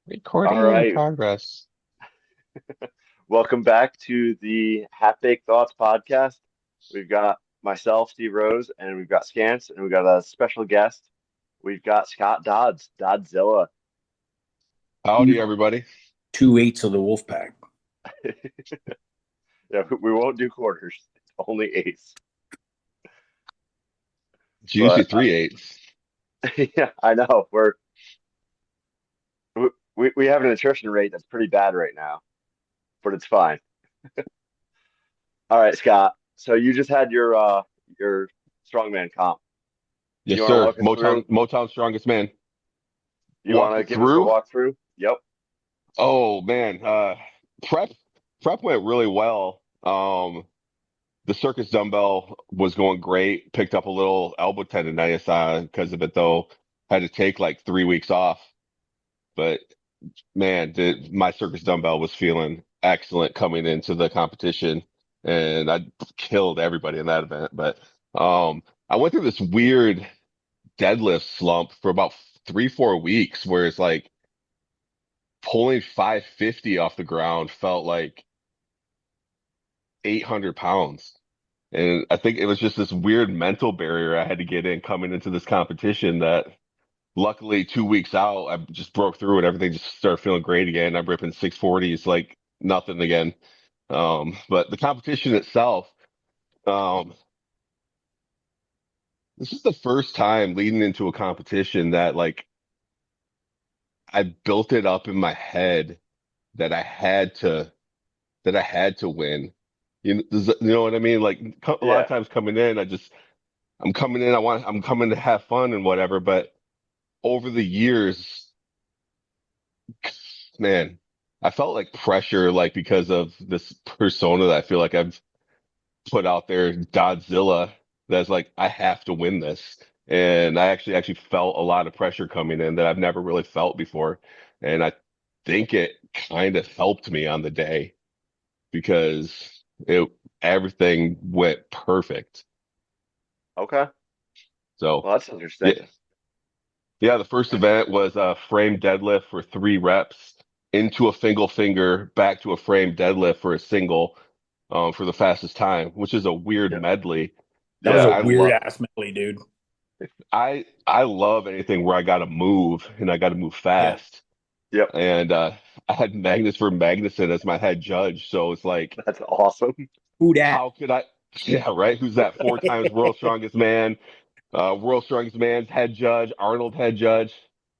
All Recording in right. progress. Welcome back to the Half Baked Thoughts podcast. We've got myself, Steve Rose, and we've got Scants, and we've got a special guest. We've got Scott Dodds, Doddzilla. Howdy, Two everybody. two eighths of the wolf pack. Yeah, we won't do quarters, only eighths. It's usually But 3/8. yeah, I know we have an attrition rate that's pretty bad right now, but it's fine. All right, Scott. So you just had your strongman comp. Yes, You want to sir. walk us through? Motown strongest man. You Walk want to it give us a through. walkthrough? Yep. Oh man. Prep prep went really well. The circus dumbbell was going great. Picked up a little elbow tendonitis because of it though. Had to take like 3 weeks off. But man, my circus dumbbell was feeling excellent coming into the competition, and I killed everybody in that event. But I went through this weird deadlift slump for about 3, 4 weeks, where it's like pulling 550 off the ground felt like 800 pounds. And I think it was just this weird mental barrier I had to get in coming into this competition that luckily 2 weeks out, I just broke through and everything just started feeling great again. I'm ripping 640s like nothing again. But the competition itself, um, this is the first time leading into a competition that like I built it up in my head that I had to win. You know what I mean? Like a lot of Yeah. times coming in, I'm coming in, I'm coming to have fun and whatever. But over the years, man, I felt like pressure, like because of this persona that I feel like I've put out there, Doddzilla, that's like, I have to win this. And I actually felt a lot of pressure coming in that I've never really felt before. And I think it kind of helped me on the day because it everything went perfect. Okay. So Well, that's interesting. yeah, yeah, the first event was a frame deadlift for 3 reps into a single finger, back to a frame deadlift for a single, for the fastest time, which is a weird Yeah. medley. That was But Yeah. a weird ass medley, dude. I love anything where I got to move and I got to move Yeah. fast. Yep. And I had Magnus for Magnuson as my head judge, so it's like, That's awesome. Who dat? how could I? Yeah, right. Who's that? 4 times world strongest man, world strongest man's head judge, Arnold head judge.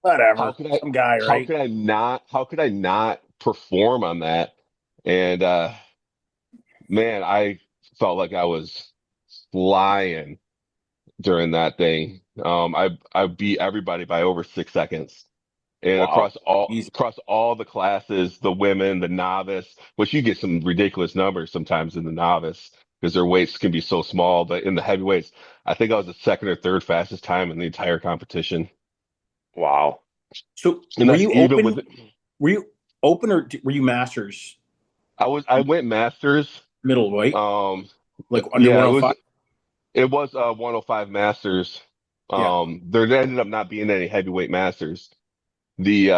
How Whatever. could I? Some guy, How right? could I not? How could I not perform on that? And man, I felt like I was flying during that thing. I beat everybody by over 6 seconds. And Wow. Easy. across all the classes, the women, the novice, which you get some ridiculous numbers sometimes in the novice because their weights can be so small. But in the heavyweights, I think I was the second or third fastest time in the entire competition. Wow. So And that's even with were you open or were you masters I went masters. middleweight? Um, Like under yeah, 105? it was 105 masters. Yeah. There ended up not being any heavyweight masters. The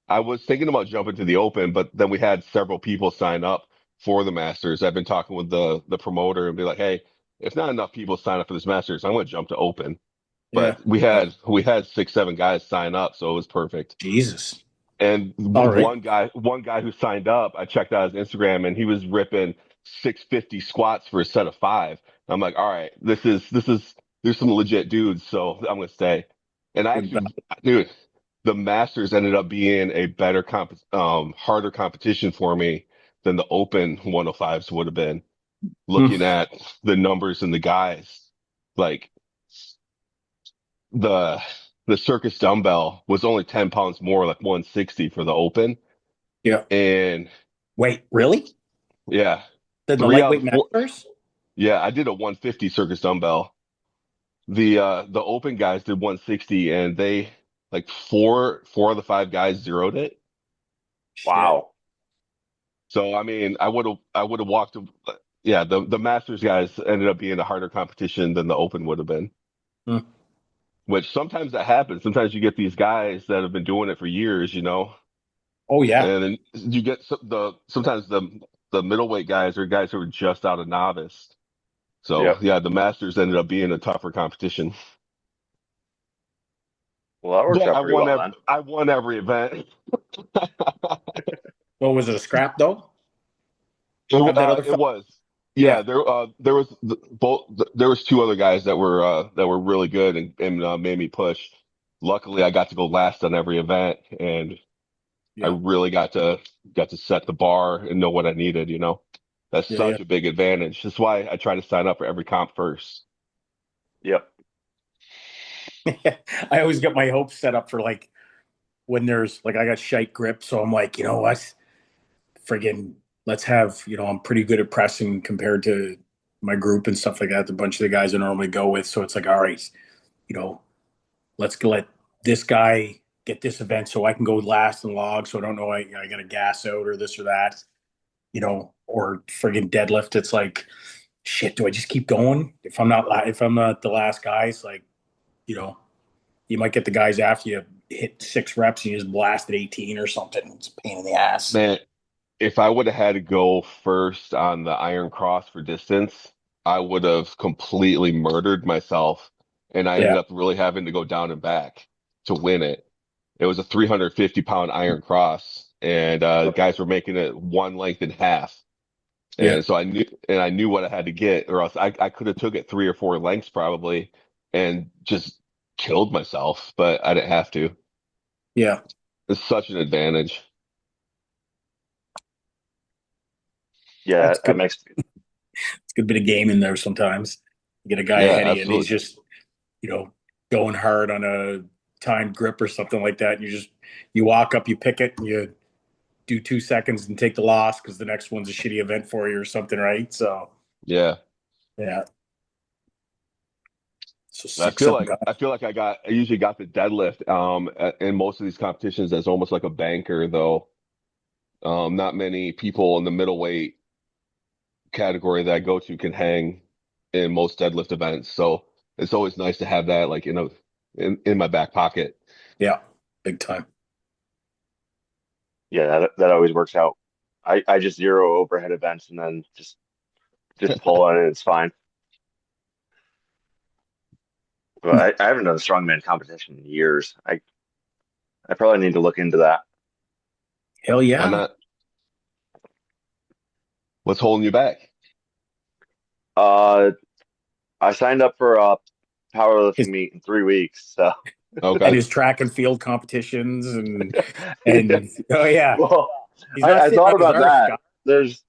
I was thinking about jumping to the open, but then we had several people sign up for the Masters. I've been talking with the promoter and be like, hey, if not enough people sign up for this Masters, I'm going to jump to open. Yeah. But we had 6, 7 guys sign up, so it was perfect. Jesus. And All right. one guy who signed up, I checked out his Instagram and he was ripping 650 squats for a set of five. I'm like, all right, there's some legit dudes, so I'm gonna stay. And I Good actually, dude, the Masters ended up being a harder competition for me than the Open 105s would have been. Hmm. Looking at the numbers and the guys, like the the circus dumbbell was only 10 pounds more, like 160 for the Open. Yeah. And Wait, really? yeah, Then the three out of lightweight the four. masters? Yeah, I did a 150 circus dumbbell. The Open guys did 160 and they like four of the 5 guys zeroed it. Shit. Wow. So I mean, I would have walked. Yeah, the Masters guys ended up being a harder competition than the Open would have been. Hmm. which sometimes that happens. Sometimes you get these guys that have been doing it for years, Oh yeah, and then you get sometimes the middleweight guys are guys who are just out of novice. So Yep. yeah, the Masters ended up being a tougher competition. Well, that works But out pretty well then. I won every event. what was it, a scrap though? Have that other It fella? was. Yeah, Yeah, there was there was two other guys that were really good and made me push. Luckily, I got to go last on every event, and I yeah, really got to set the bar and know what I needed. That's yeah, such a big advantage. That's why I try to sign up for every comp first. Yep. yeah. I always get my hopes set up for like when there's like I got shite grip, so I'm like, you know what, friggin' let's have, I'm pretty good at pressing compared to my group and stuff like that. The bunch of the guys I normally go with, so it's like, all right, you know, let's let this guy get this event so I can go last and log, so I don't know I got to gas out or this or that, or friggin' deadlift. It's like, shit, do I just keep going? If I'm not the last guy, it's like, you know, you might get the guys after you hit 6 reps and you just blast at 18 or something. It's a pain in the ass. Man, if I would have had to go first on the Iron Cross for distance, I would have completely murdered myself, and I Yeah, ended up really having to go down and back to win it. It was a 350 pound Iron Cross, and guys were making it one length and half. yeah, And so I knew what I had to get, or else I could have took it 3 or 4 lengths probably and just killed myself, but I didn't have to. yeah. It's such an advantage. Yeah, That's that good. makes It's a good bit of game in there sometimes. You get a guy Yeah, ahead of you and he's absolutely. just, going hard on a timed grip or something like that. And you walk up, you pick it, and you do 2 seconds and take the loss because the next one's a shitty event for you or something, right? So, Yeah. yeah. So 6, 7 guys. I feel like I usually got the deadlift in most of these competitions as almost like a banker though. Not many people in the middleweight category that I go to can hang in most deadlift events. So it's always nice to have that like in my back pocket. Yeah, big time. yeah, that always works out. I just zero overhead events and then just pull on it. It's fine. But I haven't done a strongman competition in years. I probably need to look into that. Hell Why yeah. not? What's holding you back? Uh, I signed up for a powerlifting His, meet in 3 weeks. So, and Okay. his track and field competitions and oh yeah. well, He's not I sitting thought on his about arse, that. Scott.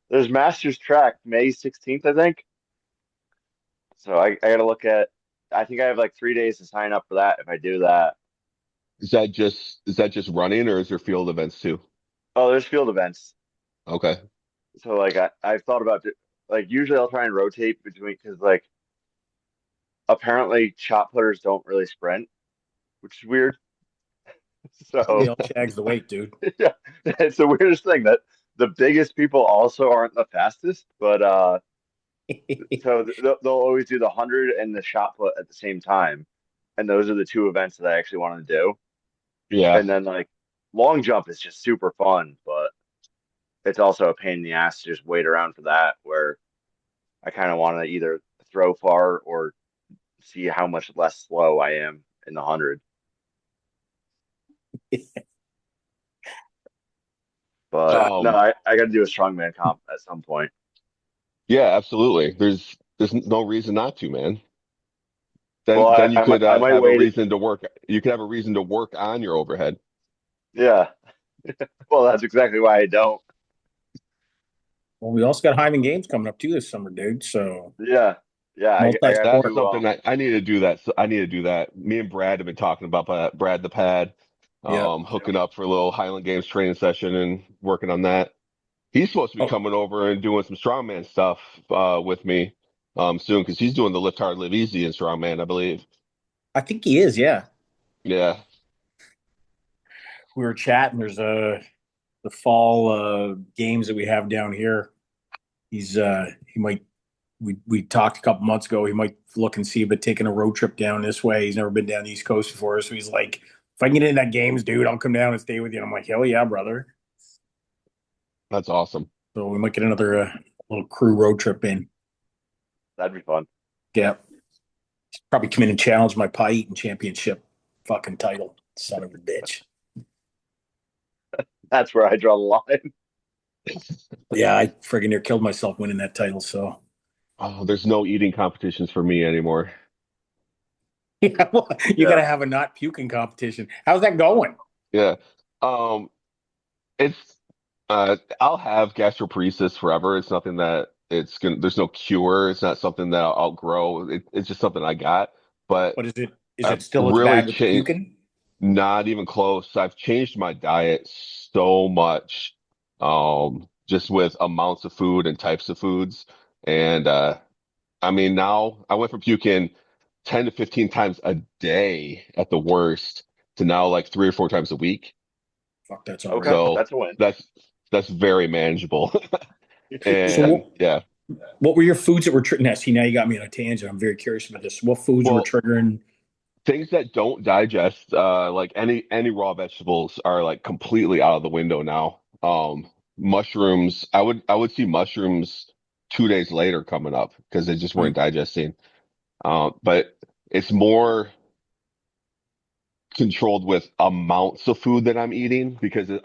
There's Masters Track May 16th, I think. So I got to look at. I think I have like 3 days to sign up for that if I do that. Is that just running or is there field events too? Oh, there's field events. Okay. So like I've thought about like usually I'll try and rotate between because like apparently shot putters don't really sprint, which is weird. Nobody So else shags the weight, dude. yeah, it's the weirdest thing that the biggest people also aren't the fastest, but so they'll always do the 100 and the shot put at the same time, and those are the two events that I actually want to do. Yeah. And then like long jump is just super fun, but it's also a pain in the ass to just wait around for that. Where I kind of want to either throw far or see how much less slow I am in the 100. But no, Um, I got to do a strongman comp at some point. yeah, absolutely. There's no reason not to, man. Well, Then you could I might have a wait. reason to work. You could have a reason to work on your overhead. Yeah. Well, that's exactly why I don't. Well, we also got Hyman Games coming up too this summer, dude. So Yeah. Yeah. I got to That's do. something I need to do that. So I need to do that. Me and Brad have been talking about that. Brad the Pad, yeah. hooking up for a little Highland Games training session and working on that. He's supposed to be Oh, coming over and doing some strongman stuff with me soon because he's doing the lift hard, live easy in strongman, I believe. I think he is. Yeah, Yeah. we were chatting. There's the fall games that we have down here. He might. we talked a couple months ago. He might look and see about taking a road trip down this way. He's never been down the East Coast before, so he's like, "If I can get in that games, dude, I'll come down and stay with you." And I'm like, "Hell yeah, brother!" That's awesome. So we might get another little crew road trip in. That'd be fun. Yeah, probably come in and challenge my pie eating championship fucking title, son of a bitch. That's where I draw the line. Yeah, I friggin' near killed myself winning that title. So Oh, there's no eating competitions for me anymore. yeah, well, you got Yeah. to have a not puking competition. How's that going? Yeah. Um, it's I'll have gastroparesis forever. It's nothing that there's no cure. It's not something that I'll outgrow. It's just something I got. But But is it I've still as really bad with the changed, puking? not even close. I've changed my diet so much, just with amounts of food and types of foods. And I mean, now I went from puking 10 to 15 times a day at the worst to now like 3 or 4 times a week. Fuck, that's all Okay, right. So that's a win. that's very manageable. So And yeah, what were your foods that were now? See, now you got me on a tangent. I'm very curious about this. What foods were well, triggering? things that don't digest, like any raw vegetables are like completely out of the window now. Mushrooms, I would see mushrooms 2 days later coming up because they just weren't Right. digesting. But it's more controlled with amounts of food that I'm eating because Yeah,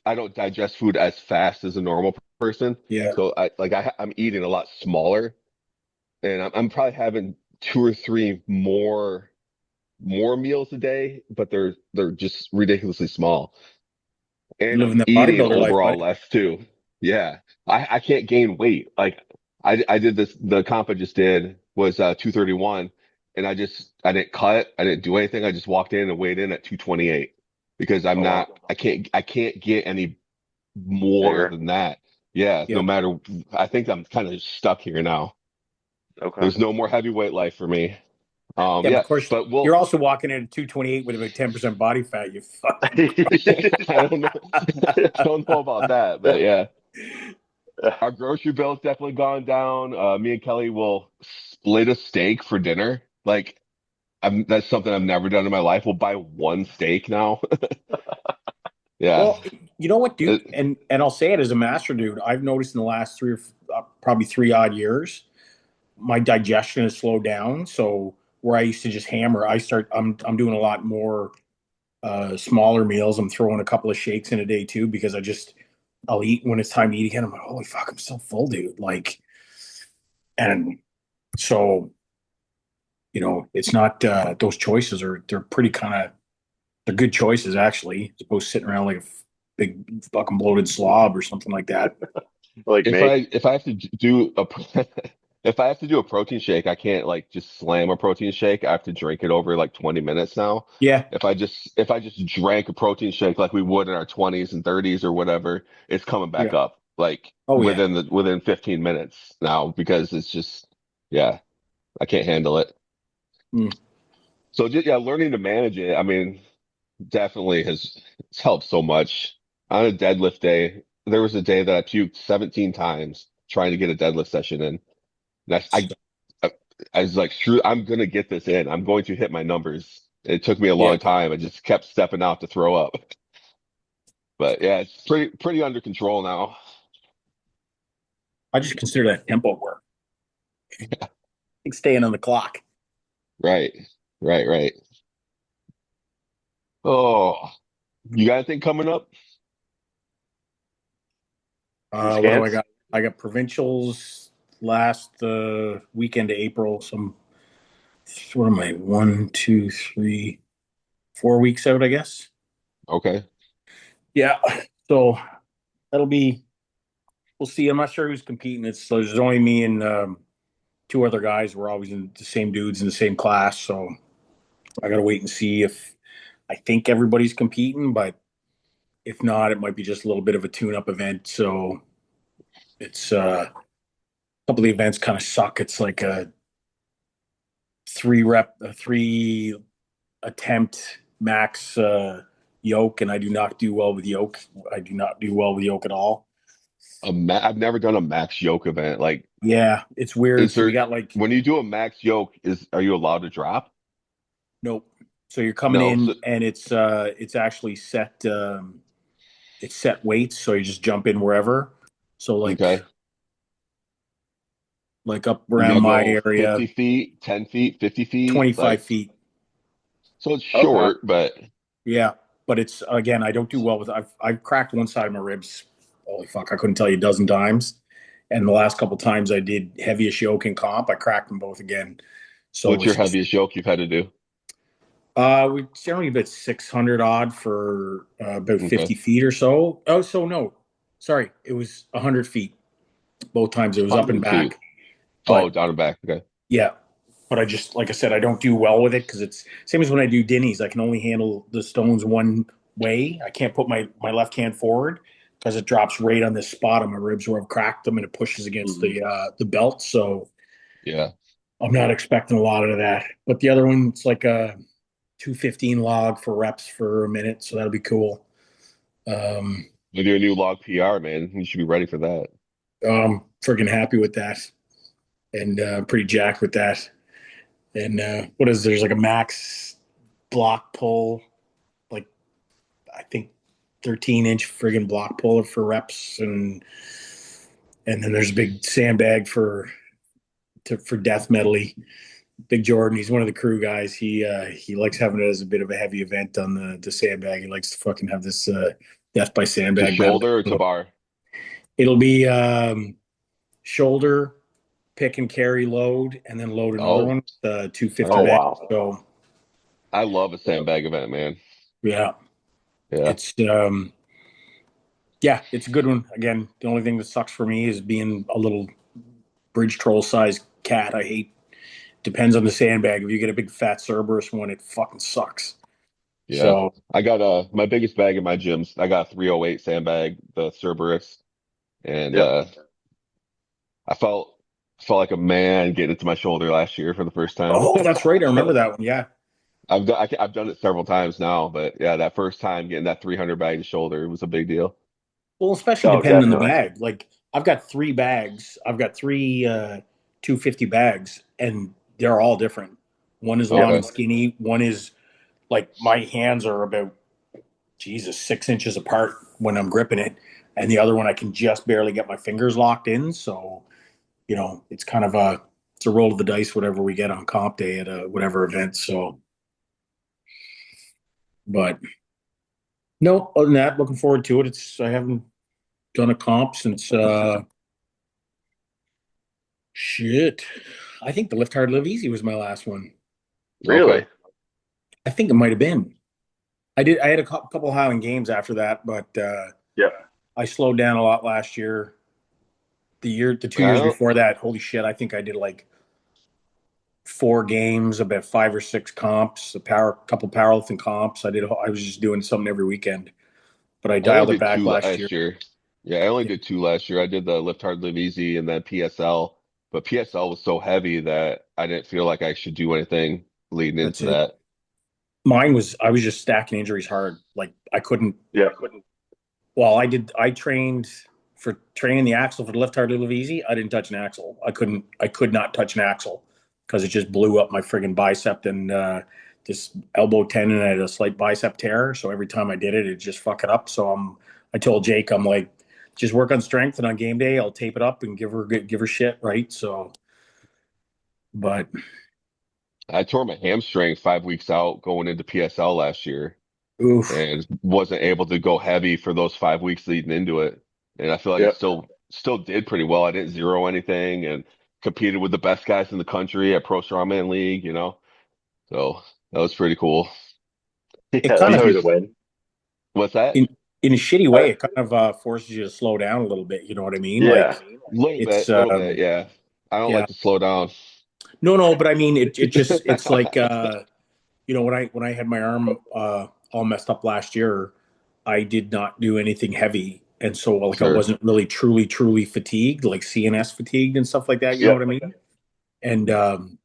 I don't digest food as fast as a normal person. yeah. So I'm eating a lot smaller, and I'm probably having 2 or 3 more meals a day, but they're just ridiculously small. You're And I'm living that eating bodybuilder life, overall bud. less too. Yeah. I can't gain weight. Like I did this, the comp I just did was 231, and I didn't cut, I didn't do anything. I just walked in and weighed in at 228 because Oh wow, I can't get any more bigger. than that. Yeah, no Yeah, matter, I think I'm kind of stuck here now. Okay. There's no more heavyweight life for me. yeah. But Yeah, of course, but you're we'll, also walking in at 228 with about 10% body fat. You fucking. I don't know, I don't know about that, but yeah. Our grocery bill's definitely gone down. Me and Kelly will split a steak for dinner. Like that's something I've never done in my life. We'll buy one steak now. Yeah. Well, you know what, dude, It- and I'll say it as a master dude. I've noticed in the last probably 3 odd years, my digestion has slowed down. So where I used to just hammer, I'm doing a lot more smaller meals. I'm throwing a couple of shakes in a day too because I'll eat when it's time to eat again. I'm like, holy fuck, I'm so full, dude. Like, and so it's not those choices they're pretty kind of they're good choices actually, as opposed to sitting around like a big fucking bloated slob or something like that. Like me. if I have to do a if I have to do a protein shake, I can't like just slam a protein shake. I have to drink it over like 20 minutes now. Yeah. If I just drank a protein shake like we would in our 20s and 30s or whatever, it's coming back Yeah. up like Oh yeah. within 15 minutes now because it's just yeah, I can't handle it. Mm. So just, yeah, learning to manage it, I mean, definitely it's helped so much. On a deadlift day, there was a day that I puked 17 times trying to get a deadlift session in. And I, I was like, screw, I'm gonna get this in. I'm going to hit my numbers. It took me a Yeah. long time. I just kept stepping out to throw up. But yeah, it's pretty under control now. I just consider that tempo work. Like staying on the clock. Right, right. Oh, you got anything coming up? For What do I Scants? got? I got provincials last weekend of April. What am I? 4 weeks out, I guess. Okay, Yeah. So that'll be. We'll see. I'm not sure who's competing. There's only me and two other guys. We're always in the same dudes in the same class. So I got to wait and see if I think everybody's competing, but if not, it might be just a little bit of a tune-up event. So it's a couple of the events kind of suck. It's like a three attempt max yoke, and I do not do well with yoke. I do not do well with yoke at all. I've never done a max yoke event. Like, Yeah, it's weird. is So we there got like when you do a max yoke, are you allowed to drop? nope. So you're coming No. in So, and it's actually set it's set weights, so you just jump in wherever. So okay. like up You around gotta my go area, 50 feet, 10 feet, 50 feet. 25 Like, feet. so it's Okay. short, but Yeah. But it's again, I don't do well with I've cracked one side of my ribs. Holy fuck, I couldn't tell you a dozen times. And the last couple times I did heaviest yoke in comp, I cracked them both again. So what's your it's just heaviest yoke you've had to do? we generally about 600 odd for about Okay. 50 feet or so. Oh, so no, sorry, it was 100 feet both times. It was up and 100 feet. back, Oh, but down and back. Okay. yeah. But I just, like I said, I don't do well with it because it's same as when I do dinnies. I can only handle the stones one way. I can't put my left hand forward because it drops right on this spot on my ribs where I've cracked them and it pushes against Hmm. the belt. So Yeah. I'm not expecting a lot of that. But the other one, it's like a 215 log for reps for a minute, so that'll be cool. Um, With your new log PR, man, you should be ready for that. I'm freaking happy with that and pretty jacked with that. And what is there's like a max block pull, like I think 13-inch friggin' block puller for reps, and then there's a big sandbag for death medley. Big Jordan, he's one of the crew guys. He likes having it as a bit of a heavy event on the sandbag. He likes to fucking have this death by To sandbag medley. shoulder or to bar? It'll be shoulder, pick and carry load, and then load another Oh, one, the 250 Oh okay. bag. wow. So I love a sandbag event, man. yeah, Yeah. it's yeah, it's a good one. Again, the only thing that sucks for me is being a little bridge troll sized cat. I hate. Depends on the sandbag. If you get a big fat Cerberus one, it fucking sucks. Yeah. So I got my biggest bag in my gyms. I got a 308 sandbag, the Cerberus, and Yep. I felt like a man getting it to my shoulder last year for the first time. oh, that's right. I remember that one. Yeah. I've done it several times now, but yeah, that first time getting that 300 bag to shoulder was a big deal. Well, especially Oh, depending on the definitely. bag. Like I've got three bags. I've got three 250 bags, and they're all different. One is long Okay. and skinny. One is like my hands are about Jesus 6 inches apart when I'm gripping it, and the other one I can just barely get my fingers locked in. So it's kind of it's a roll of the dice whatever we get on comp day at a whatever event. So, but no, other than that, looking forward to it. It's I haven't done a comp since shit. I think the Lift Hard Live Easy was my last one. Okay. Really? I think it might have been. I had a couple Highland games after that, but Yeah. I slowed down a lot last year. The 2 years Yeah. before that, holy shit, I think I did like 4 games, about 5 or 6 comps, couple powerlifting comps. I was just doing something every weekend, but I I only dialed it did back two last year. last year. Yeah, I only Yeah, did two last year. I did the Lift Hard, Live Easy, and then PSL. But PSL was so heavy that I didn't feel like I should do anything leading that's into it. that. Mine was I was just stacking injuries hard. Like I couldn't. Yeah. Well, I did. I trained for training the axle for the Lift Hard Live Easy. I didn't touch an axle. I couldn't. I could not touch an axle because it just blew up my friggin' bicep and this elbow tendon. I had a slight bicep tear, so every time I did it, it just fuck it up. So I told Jake, I'm like, just work on strength, and on game day, I'll tape it up and give her shit, right? So, but I tore my hamstring 5 weeks out going into PSL last year oof, and wasn't able to go heavy for those 5 weeks leading into it. And I feel like I Yeah. still did pretty well. I didn't zero anything and competed with the best guys in the country at Pro Strongman League, you know. So that was pretty cool. it Yeah. kind That's Did of you, always a win. what's that? in a shitty Uh, way, it kind of forces you to slow down a little bit. You know what I mean? yeah. Like it's Little bit, yeah. I don't yeah. like to slow down. No, but I mean it just it's like when I had my arm all messed up last year, I did not do anything heavy. And so like I Sure. wasn't really truly fatigued, like CNS fatigued and stuff like that, you know Yep. what I mean? And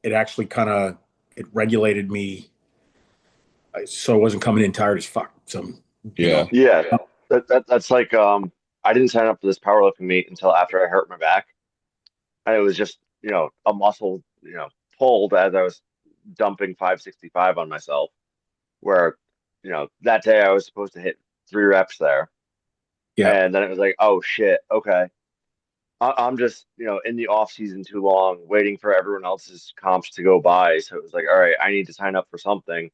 it actually kind of it regulated me so I wasn't coming in tired as fuck. So, you Yeah. know, Yeah. That's like I didn't sign up for this powerlifting meet until after I hurt my back. And it was just, a muscle, pulled as I was dumping 565 on myself, where, that day I was supposed to hit 3 reps there. Yeah. And then it was like, oh shit, okay. I'm just, in the off season too long, waiting for everyone else's comps to go by. So it was like, all right, I need to sign up for something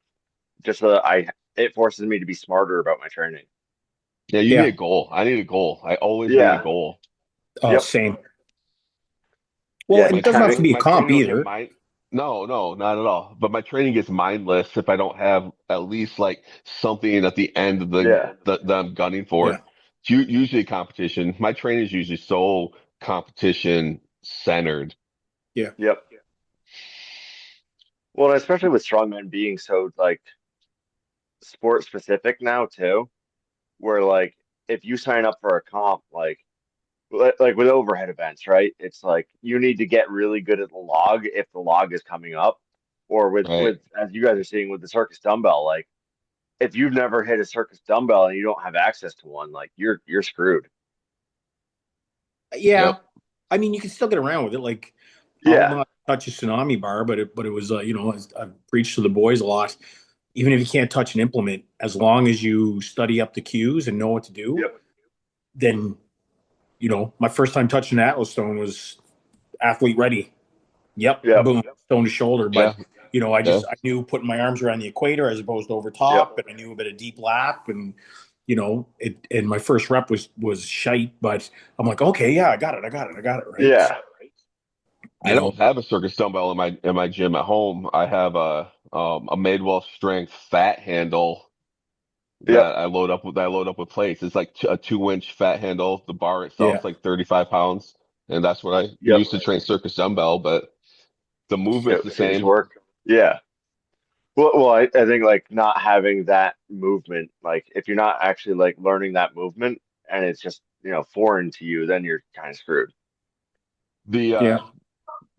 just so that it forces me to be smarter about my training. Yeah, you need Yeah. a goal. I need a goal. I always need a Yeah. goal. Oh, Yep. same. Well, Yeah. and My it doesn't have to Having, be a my comp training will get either. mind. No, no, not at all. But my training gets mindless if I don't have at least like something at the end of yeah. that I'm gunning Yeah. for. It's usually competition. My training is usually so competition centered. Yeah. Yep. Well, especially with strongman being so like sport specific now too, where like if you sign up for a comp, like with overhead events, right? It's like you need to get really good at the log if the log is coming up, or with Right. as you guys are seeing with the circus dumbbell, like if you've never hit a circus dumbbell and you don't have access to one, like you're screwed. Yeah. Yep. I mean, you can still get around with it. Like, I'll Yeah. not touch a tsunami bar, but it was, I've preached to the boys a lot. Even if you can't touch an implement, as long as you study up the cues and know what to do, Yep. then, my first time touching an Atlas stone was athlete ready. Yep, Yep. boom, stone to shoulder. Yeah. But Yeah. I knew putting my arms around the equator as opposed to over Yep. top, and I knew a bit of deep lap, and it. And my first rep was shite, but I'm like, okay, yeah, I got it, right? Yeah. You I don't know, have a circus dumbbell in my gym at home. I have a Madewell strength fat handle Yep. that I load up with plates. It's like a 2 inch fat handle. The bar itself yeah, is like 35 pounds, and that's what I Yep. use to train circus dumbbell. But the movement's the Finish same. work. Yeah. Well, I think like not having that movement, like if you're not actually like learning that movement and it's just, foreign to you, then you're kind of screwed. The yeah,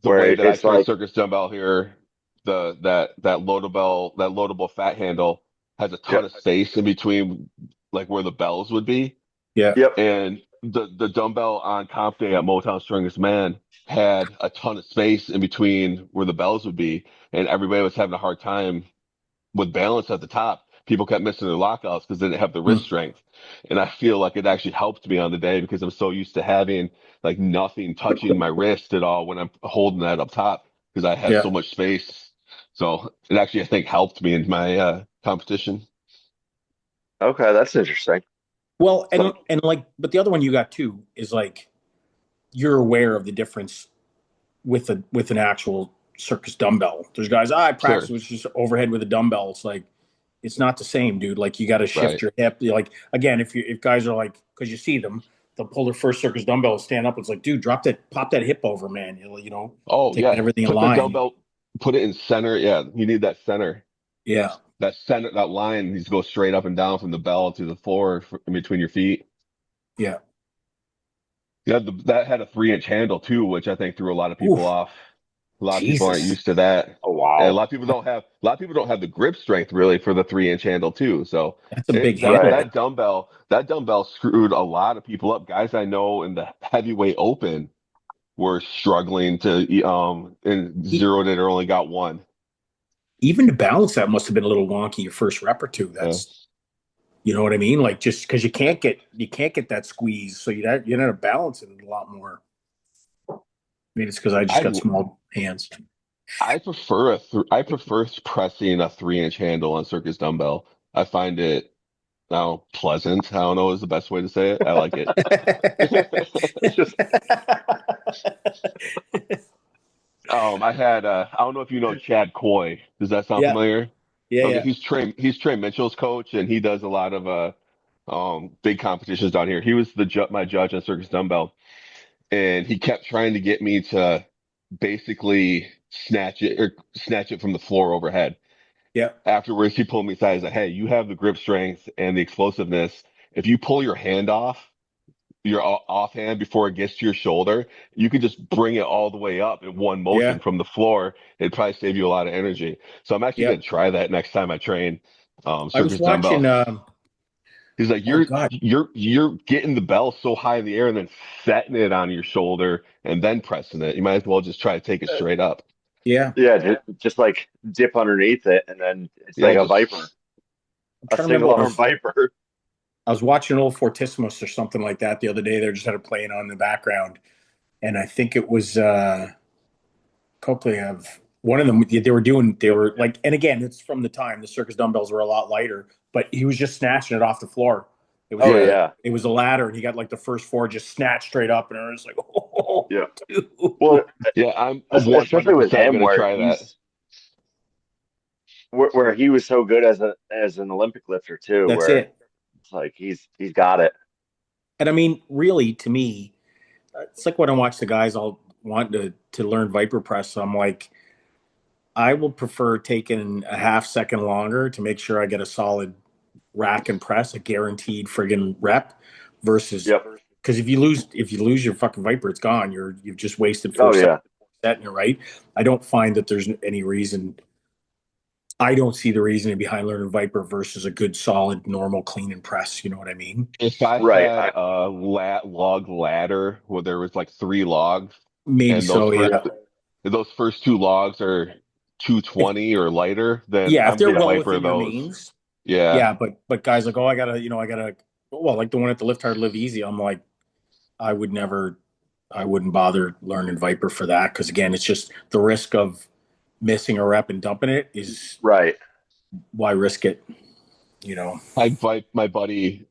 the Where way that I it's train like, circus dumbbell here, that loadable fat handle has a ton yep, of space in between, like where the bells would be. yeah, yep, And the dumbbell on comp day at Motown Strongest Man had a ton of space in between where the bells would be, and everybody was having a hard time with balance at the top. People kept missing their lockouts because they didn't have the wrist mm, strength. And I feel like it actually helped me on the day because I'm so used to having like nothing touching my wrist at all when I'm holding that up top because I have yeah. so much space. So it actually, I think, helped me in my competition. okay, that's interesting. Well, So, and like, but the other one you got too is like you're aware of the difference with an actual circus dumbbell. There's guys, I practice Sure. with just overhead with a dumbbell. It's like it's not the same, dude. Like you got to shift Right. your hip. Like again, if guys are like, because you see them, they'll pull their first circus dumbbell, stand up. It's like, dude, pop that hip over, man. Oh, Taking yeah. everything in Put the line. dumbbell, put it in center. Yeah. You need that center. Yeah, That center, that line needs to go straight up and down from the bell to the floor in between your feet. yeah. Yeah, that had a 3 inch handle too, which I think threw a lot of people Oof, off. A lot of people aren't Jesus, used to that. oh And wow, a lot of people don't have the grip strength really for the 3 inch handle too. So that's a big right, handle. that dumbbell screwed a lot of people up. Guys I know in the heavyweight open were struggling to and E- zeroed it or only got one. Even to balance that must have been a little wonky your first rep or two. Yeah. That's You know what I mean? Like just because you can't get that squeeze, so you end up balancing it a lot more. Maybe it's because I just I got small hands. I prefer pressing a 3 inch handle on circus dumbbell. I find it now pleasant. I don't know is the best way to say it. I like it. it's just I had I don't know if you know Chad Coy. Does that sound Yeah, familiar? yeah, Okay, yeah, He's Trey Mitchell's coach, and he does a lot of big competitions down here. He was my judge on Circus Dumbbell, and he kept trying to get me to basically snatch it from the floor overhead. yeah, Afterwards, he pulled me aside. He's like, "Hey, you have the grip strength and the explosiveness. If you pull your hand off." Your offhand before it gets to your shoulder, you could just bring it all the way up in one yeah, motion from the floor. It'd probably save you a lot of energy. So I'm actually yeah. going to try that next time I train I was circus watching. dumbbell. He's like, Oh you're God. you're getting the bell so high in the air and then setting it on your shoulder and then pressing it. You might as well just try to take it straight up. Yeah. Yeah, just like dip underneath it, and then it's Yeah, like a just viper, I'm a trying to remember single what arm viper. I was watching an old Fortissimus or something like that the other day. They just had it playing on in the background. And I think it was Coakley of one of them. They were like, and again, it's from the time the circus dumbbells were a lot lighter, but he was just snatching it off the floor. It was Oh like, yeah. yeah, it was a ladder, and he got like the first four just snatched straight up, and I was like, oh, yeah. Well, dude. Yeah, I'm especially with 100% him, gonna where try that. he was so good as an Olympic lifter too, That's where it. it's like he's got it. And I mean, really, to me, it's like when I watch the guys all want to learn Viper press. I'm like, I will prefer taking a half second longer to make sure I get a solid rack and press, a guaranteed friggin' rep, versus Yep. because if you lose your fucking Viper, it's gone. You've just wasted Oh 4 seconds yeah. setting it right. I don't find that there's any reason. I don't see the reasoning behind learning Viper versus a good, solid, normal, clean and press. You know what I mean? If I Right. had a log ladder where there was like three logs Maybe and so. Yeah. those first two logs are If 220 or lighter, then yeah, if I'm they're gonna well Viper within your those. means, Yeah. yeah. But guys like, oh, I gotta. Well, like the one at the Lift Hard, Live Easy. I'm like, I would never, I wouldn't bother learning Viper for that because again, it's just the risk of missing a rep and dumping it is Right. why risk it, you know? My buddy,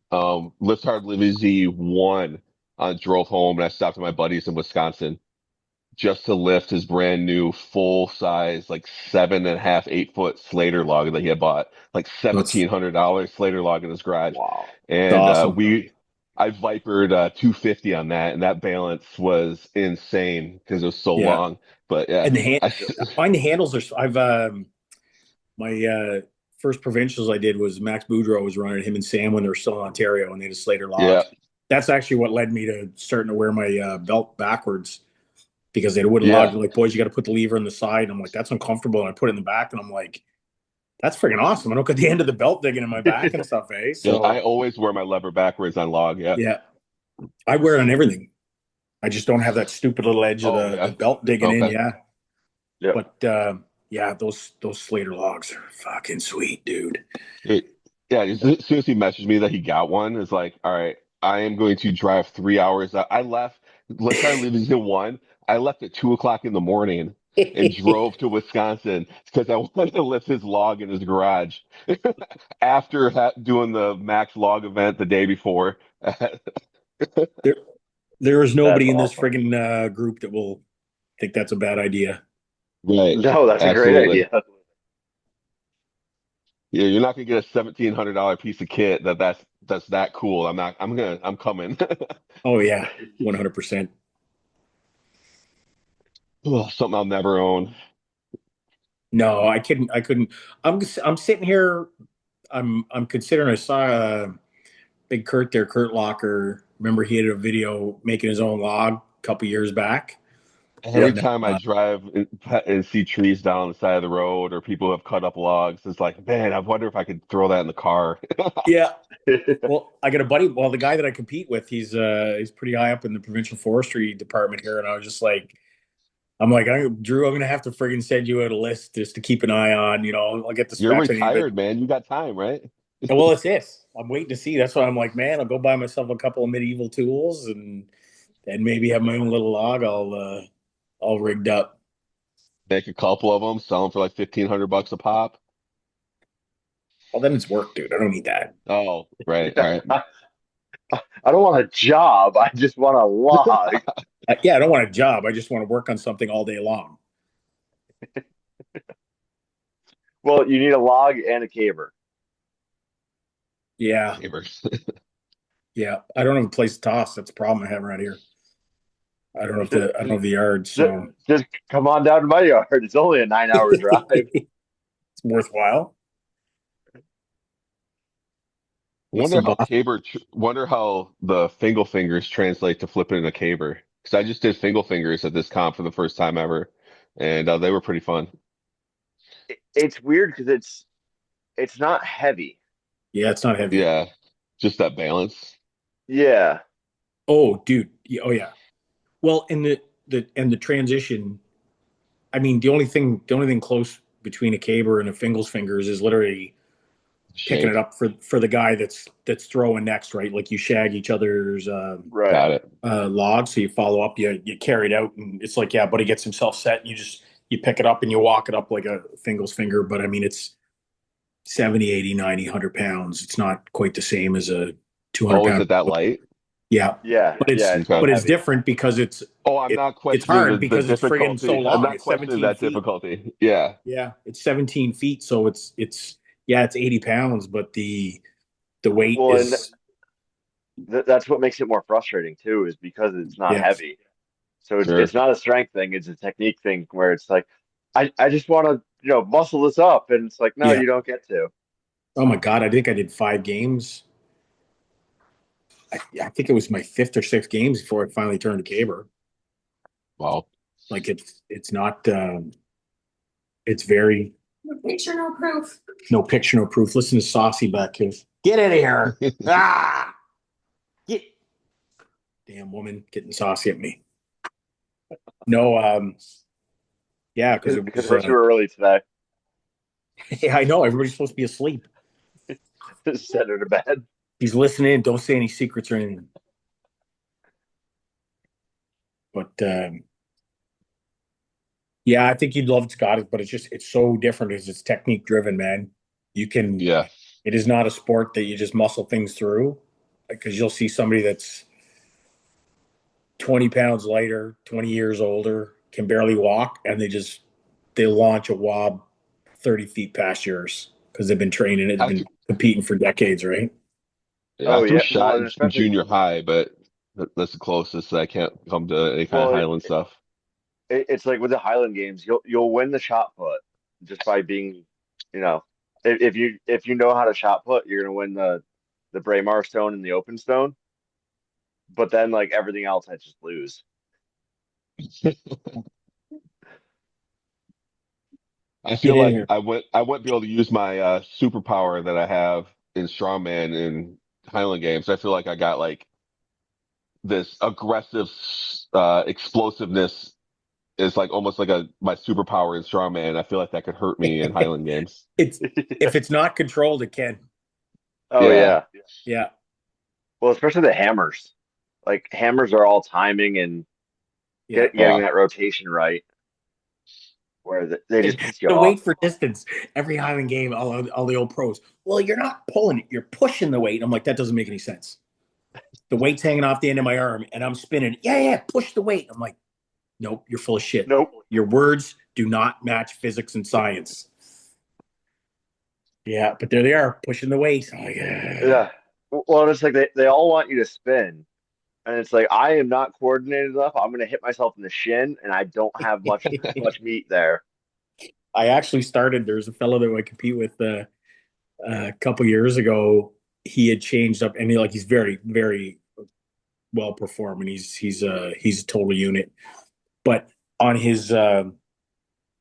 Lift Hard Live Easy won on drove home and I stopped at my buddies in Wisconsin just to lift his brand new full size, like 7.5, 8 foot Slater log that he had bought, like That's $1,700 Slater log in his garage. Wow. And awesome. I vipered 250 on that, and that balance was insane because it was so Yeah. long. But yeah, And the hand, I I find the handles are, my, first provincials I did was Max Boudreau was running him and Sam when they were still in Ontario and they had a Slater yeah, log. That's actually what led me to starting to wear my belt backwards because they had a wooden log. yeah. They're like, boys, you got to put the lever in the side. And I'm like, that's uncomfortable. And I put it in the back and I'm like, that's freaking awesome. I don't get the end of the belt digging in my back and stuff, eh? Yeah, I So always wear my lever backwards on log. Yeah. yeah, I wear it on everything. I just don't have that stupid little edge of Oh the yeah. belt digging in. Okay. Yeah, Yep. but yeah, those Slater logs are fucking sweet, dude. It, yeah. As soon as he messaged me that he got one, it's like, all right, I am going to drive 3 hours. I left. Let's try to leave this at 1. I left at 2 o'clock in the morning and drove to Wisconsin because I wanted to lift his log in his garage after doing the Max log event the day before. there, there is That's nobody in this awesome. friggin' group that will think that's a bad idea. Right. No, that's a great Absolutely. idea. Yeah, you're not gonna get a $1,700 piece of kit that's that cool. I'm coming. Oh yeah, 100%. Ugh, something I'll never own. No, I couldn't. I'm sitting here. I'm considering. I saw Big Kurt there, Kurt Locker. Remember he had a video making his own log a couple years back, Every Yep. and time I drive and see trees down the side of the road or people who have cut up logs, it's like, man, I wonder if I could throw that in the car. yeah. Well, I got a buddy. Well, the guy that I compete with, he's pretty high up in the provincial forestry department here, and I was just like, Drew, I'm gonna have to friggin' send you out a list just to keep an eye on. You know, I'll get the You're specs I need, but retired, man. You got time, right? well, it's this. I'm waiting to see. That's why I'm like, man, I'll go buy myself a couple of medieval tools and maybe have my own little log all rigged up. Make a couple of them, sell them for like $1,500 a pop. Well, then it's work, dude. I don't need that. Oh, right. All right. I don't want a job. I just want a log. Yeah, I don't want a job. I just want to work on something all day long. Well, you need a log and a caber. Yeah, Neighbors. yeah. I don't have a place to toss. That's a problem I have around here. I don't have the yard, Just, so just come on down to my yard. It's only a 9 hour drive. it's worthwhile. With Wonder some how boss. wonder how the fingle fingers translate to flipping in a caber. Because I just did fingle fingers at this comp for the first time ever, and they were pretty fun. It's weird because it's not heavy. Yeah, it's not heavy. Yeah. Just that balance. Yeah. Oh, dude. Oh yeah. Well, and the transition. I mean, the only thing close between a caber and a Fingal's fingers is literally picking it Shake. up for the guy that's throwing next, right? Like you shag each other's Right. Got it. logs, so you follow up, you carry it out, and it's like, yeah, buddy gets himself set, and you pick it up and you walk it up like a Fingal's finger. But I mean, it's 70, 80, 90, 100 pounds. It's not quite the same as a 200 Oh, is pound. it that light? Yeah, Yeah. but Yeah. it's It's not Okay. but it's heavy. different because Oh, I'm it not it's questioning hard the because it's friggin' so difficulty. I'm long. not It's questioning 17 that feet. difficulty. Yeah. Yeah, it's 17 feet, so it's yeah, it's 80 pounds, but the weight Well, and is that's what makes it more frustrating too, is because it's not yeah, heavy. So it's Sure. not a strength thing, it's a technique thing where it's like, I just want to, muscle this up. And it's like, no, yeah. you don't get to. Oh my God, I think I did 5 games. I think it was my fifth or sixth games before I finally turned to caber. Wow. Like it's not it's very No picture, no proof. no picture, no proof. Listen to Saucy back here. Get out of here. Ah, get damn woman getting saucy at me. No, yeah, because it Because was we're too early today. yeah, I know everybody's supposed to be asleep. Send her to bed. He's listening. Don't say any secrets or anything. But yeah, I think you'd love Scottish, but it's so different because it's technique driven, man. You can Yeah. it is not a sport that you just muscle things through because you'll see somebody that's 20 pounds lighter, 20 years older, can barely walk, and they launch a wob 30 feet past yours because they've been training it, I, been competing for decades, right? yeah, I Oh threw yeah. Well, shot and in especially, junior high, but that's the closest. I can't come to any kind of well, Highland stuff. it's like with the Highland Games, you'll win the shot put just by being, you know, if you know how to shot put, you're gonna win the Braemar Stone and the Open Stone. But then like everything else, I just lose. I Get feel in like here. I wouldn't be able to use my superpower that I have in strongman in Highland games. I feel like I got like this aggressive explosiveness is like almost like a my superpower in strongman. I feel like that could hurt me in Highland games. It's if it's not controlled, it can. Oh Yeah. yeah. Yeah, Well, especially the hammers. Like hammers are all timing and yeah. getting Yeah. that rotation right, where they just piss you The off. weight for distance. Every Highland game, all the old pros. Well, you're not pulling it; you're pushing the weight. I'm like, that doesn't make any sense. The weight's hanging off the end of my arm, and I'm spinning. Yeah, yeah, push the weight. I'm like, nope, you're full of shit. Nope. Your words do not match physics and science. Yeah, but there they are pushing the weight. I'm like, Yeah. Well, it's like they all want you to spin. And it's like I am not coordinated enough. I'm gonna hit myself in the shin, and I don't have much meat there. I actually started. There's a fellow that I compete with a couple years ago. He had changed up, and he's very, very well performing. He's a total unit. But on his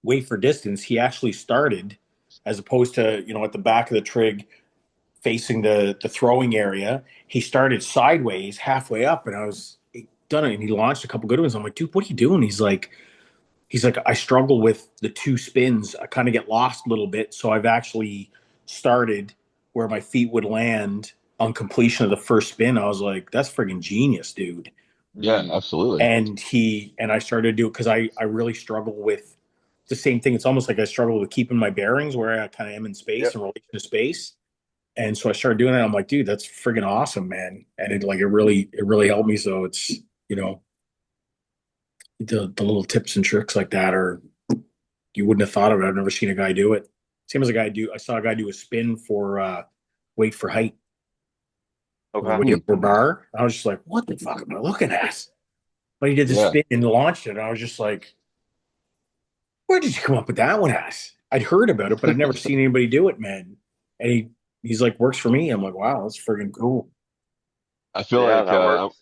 weight for distance, he actually started as opposed to at the back of the trig facing the throwing area. He started sideways halfway up, and I was done it. And he launched a couple good ones. I'm like, dude, what are you doing? He's like, I struggle with the two spins. I kind of get lost a little bit. So I've actually started where my feet would land on completion of the first spin. I was like, that's friggin' genius, dude. Yeah, Mm. absolutely. And I started to do it because I really struggle with the same thing. It's almost like I struggle with keeping my bearings where I kind of am in space Yep. and relation to space. And so I started doing it. I'm like, dude, that's friggin' awesome, man. And it really helped me. So it's, you know, the little tips and tricks like that are you wouldn't have thought of it. I've never seen a guy do it. Same as a guy do. I saw a guy do a spin for weight for height with a Okay. weight Hmm. over bar. I was just like, what the fuck am I looking at? But he did the Yeah. spin and launched it. And I was just like, where did you come up with that one, ass? I'd heard about it, but I'd never seen anybody do it, man. And he's like, works for me. I'm like, wow, that's friggin' cool. I feel Yeah, like that works.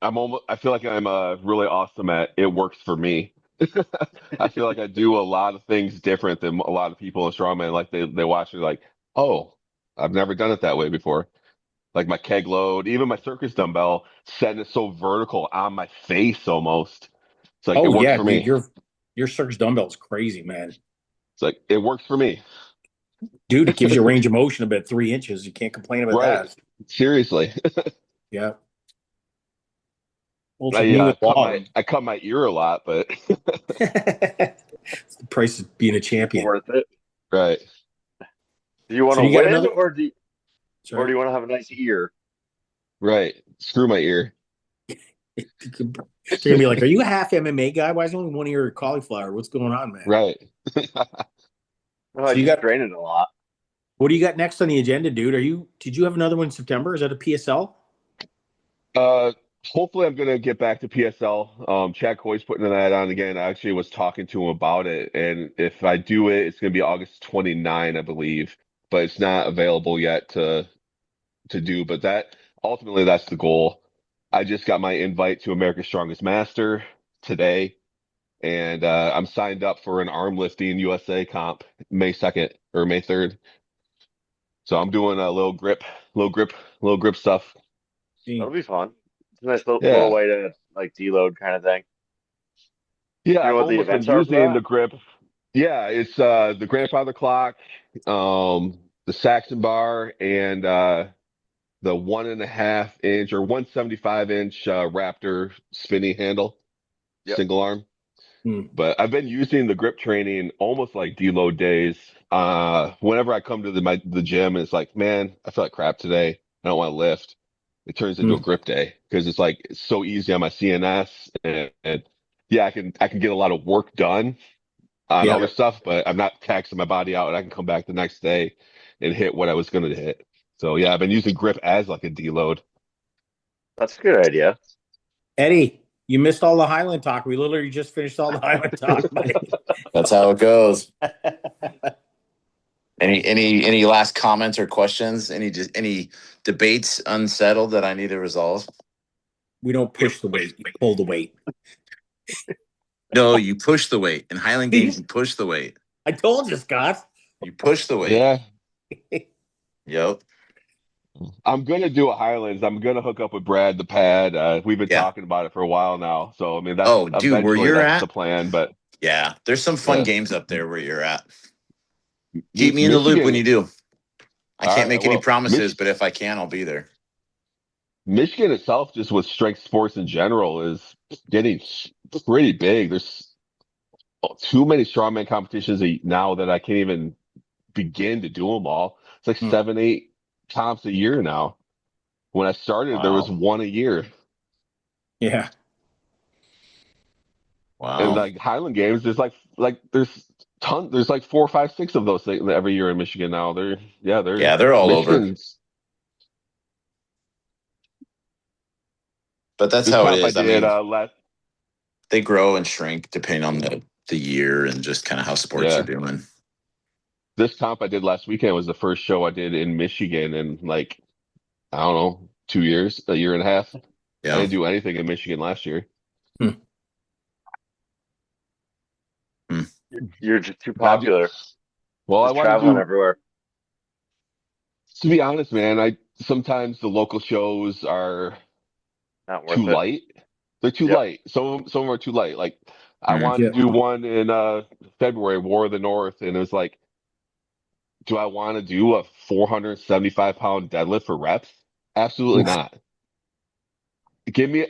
I'm almost I feel like I'm really awesome at it works for me. I feel like I do a lot of things different than a lot of people in strongman. Like they watch me like, oh, I've never done it that way before. like my keg load, even my circus dumbbell, setting it so vertical on my face almost. It's like it Oh works yeah, for dude, me. your circus dumbbell is crazy, man. It's like it works for me. Dude, it gives you range of motion about 3 inches. You can't complain about Right. that. Seriously. Yeah. Well, it's like me with log. I cut my ear a lot, but It's the price of being a champion. Worth it. right. Do you want So to you got win, another? or do Sorry. you want to have a nice ear? Right. Screw my ear. They're gonna be like, "Are you a half MMA guy? Why is only one ear cauliflower? What's going on, man?" Right. Oh, So I you just got train it a lot. what do you got next on the agenda, dude? Did you have another one in September? Is that a PSL? Uh, Hopefully I'm gonna get back to PSL. Chad Coy's putting that on again. I actually was talking to him about it, and if I do it, it's gonna be August 29, I believe, but it's not available yet to do. But that ultimately that's the goal. I just got my invite to America's Strongest Master today, and I'm signed up for an arm lifting USA comp May 2nd or May 3rd. So I'm doing a little grip, little grip stuff. That'll be fun. It's a nice little Yeah. way to like deload kind of thing. Yeah, Do you know I've what the almost been events are for using that? the grip. Yeah, it's the grandfather clock, the Saxon bar, and the 1.5 inch or 175 inch Raptor spinny handle, Yep. single arm. Hmm. But I've been using the grip training almost like deload days. Whenever I come to the gym, and it's like, man, I feel like crap today. I don't want to lift. It turns into Hmm. a grip day because it's so easy on my CNS, and yeah, I can get a lot of work done on Yeah. other Yep. stuff, but I'm not taxing my body out, and I can come back the next day and hit what I was going to hit. So yeah, I've been using grip as like a deload. That's a good idea. Eddie, you missed all the Highland talk. We literally just finished all the Highland talk, buddy. That's how it goes. Any last comments or questions? Any debates unsettled that I need to resolve? We don't push the weight, you pull the weight. No, you push the weight. In Highland Games, See? you push the weight. I told you, Scott. You push the weight. Yeah, Yep. I'm gonna do a Highlands. I'm gonna hook up with Brad the pad. We've been Yeah. talking about it for a while now, so I mean that's Oh, dude, where eventually you're that's the at? plan. But Yeah. There's some fun yeah, games up there where you're at. Keep me in the loop when Michigan. you do. I All can't right, I make any will. promises, but if I can, I'll be there. Michigan itself, just with strength sports in general, is getting pretty big. There's too many strongman competitions now that I can't even begin to do them all. It's like Hmm. 7, 8 comps a year now. When I started, there was Wow. one a year. Yeah. And Wow. like Highland Games, there's like 4, 5, 6 of those things every year in Michigan now. They're Yeah, they're all over. Michigan's But that's this how it comp I is. I did mean, last they grow and shrink depending on the year and just kind of how sports are yeah. doing. This comp I did last weekend was the first show I did in Michigan in like, I don't know, 2 years, a year and a half. I Yeah. didn't do anything in Michigan last year. Hmm. Hmm. You're just too I do, popular. well, I Just want to traveling do, everywhere. to be honest, man, I sometimes the local shows are Not too worth it. light. They're too Yep. light. Some of them are too light. Like I Mm. wanted Yeah. to do one in February, War of the North, and it was like, do I want to do a 475-pound deadlift for reps? Absolutely Oof. not.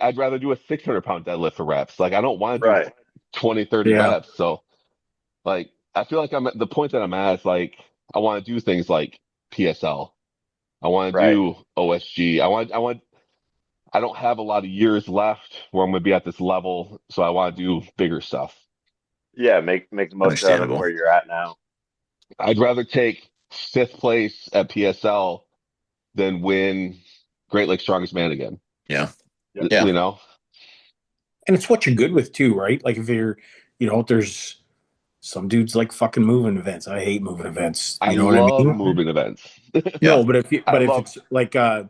I'd rather do a 600-pound deadlift for reps. Like I don't want to do Right. 20, 30 Yeah. reps. So like I feel like I'm at the point that I'm at is like I want to do things like PSL. I want to Right. do OSG. I don't have a lot of years left where I'm going to be at this level, so I want to do bigger stuff. Yeah. Make the most out of Understandable. where you're at now. I'd rather take 5th place at PSL than win Great Lakes Strongest Man again. Yeah. Yep. Yeah. You know, And it's what you're good with too, right? Like if you're, there's some dudes like fucking moving events. I hate moving events. I You know what I love mean? moving events. Yeah. No, but I if love, it's like I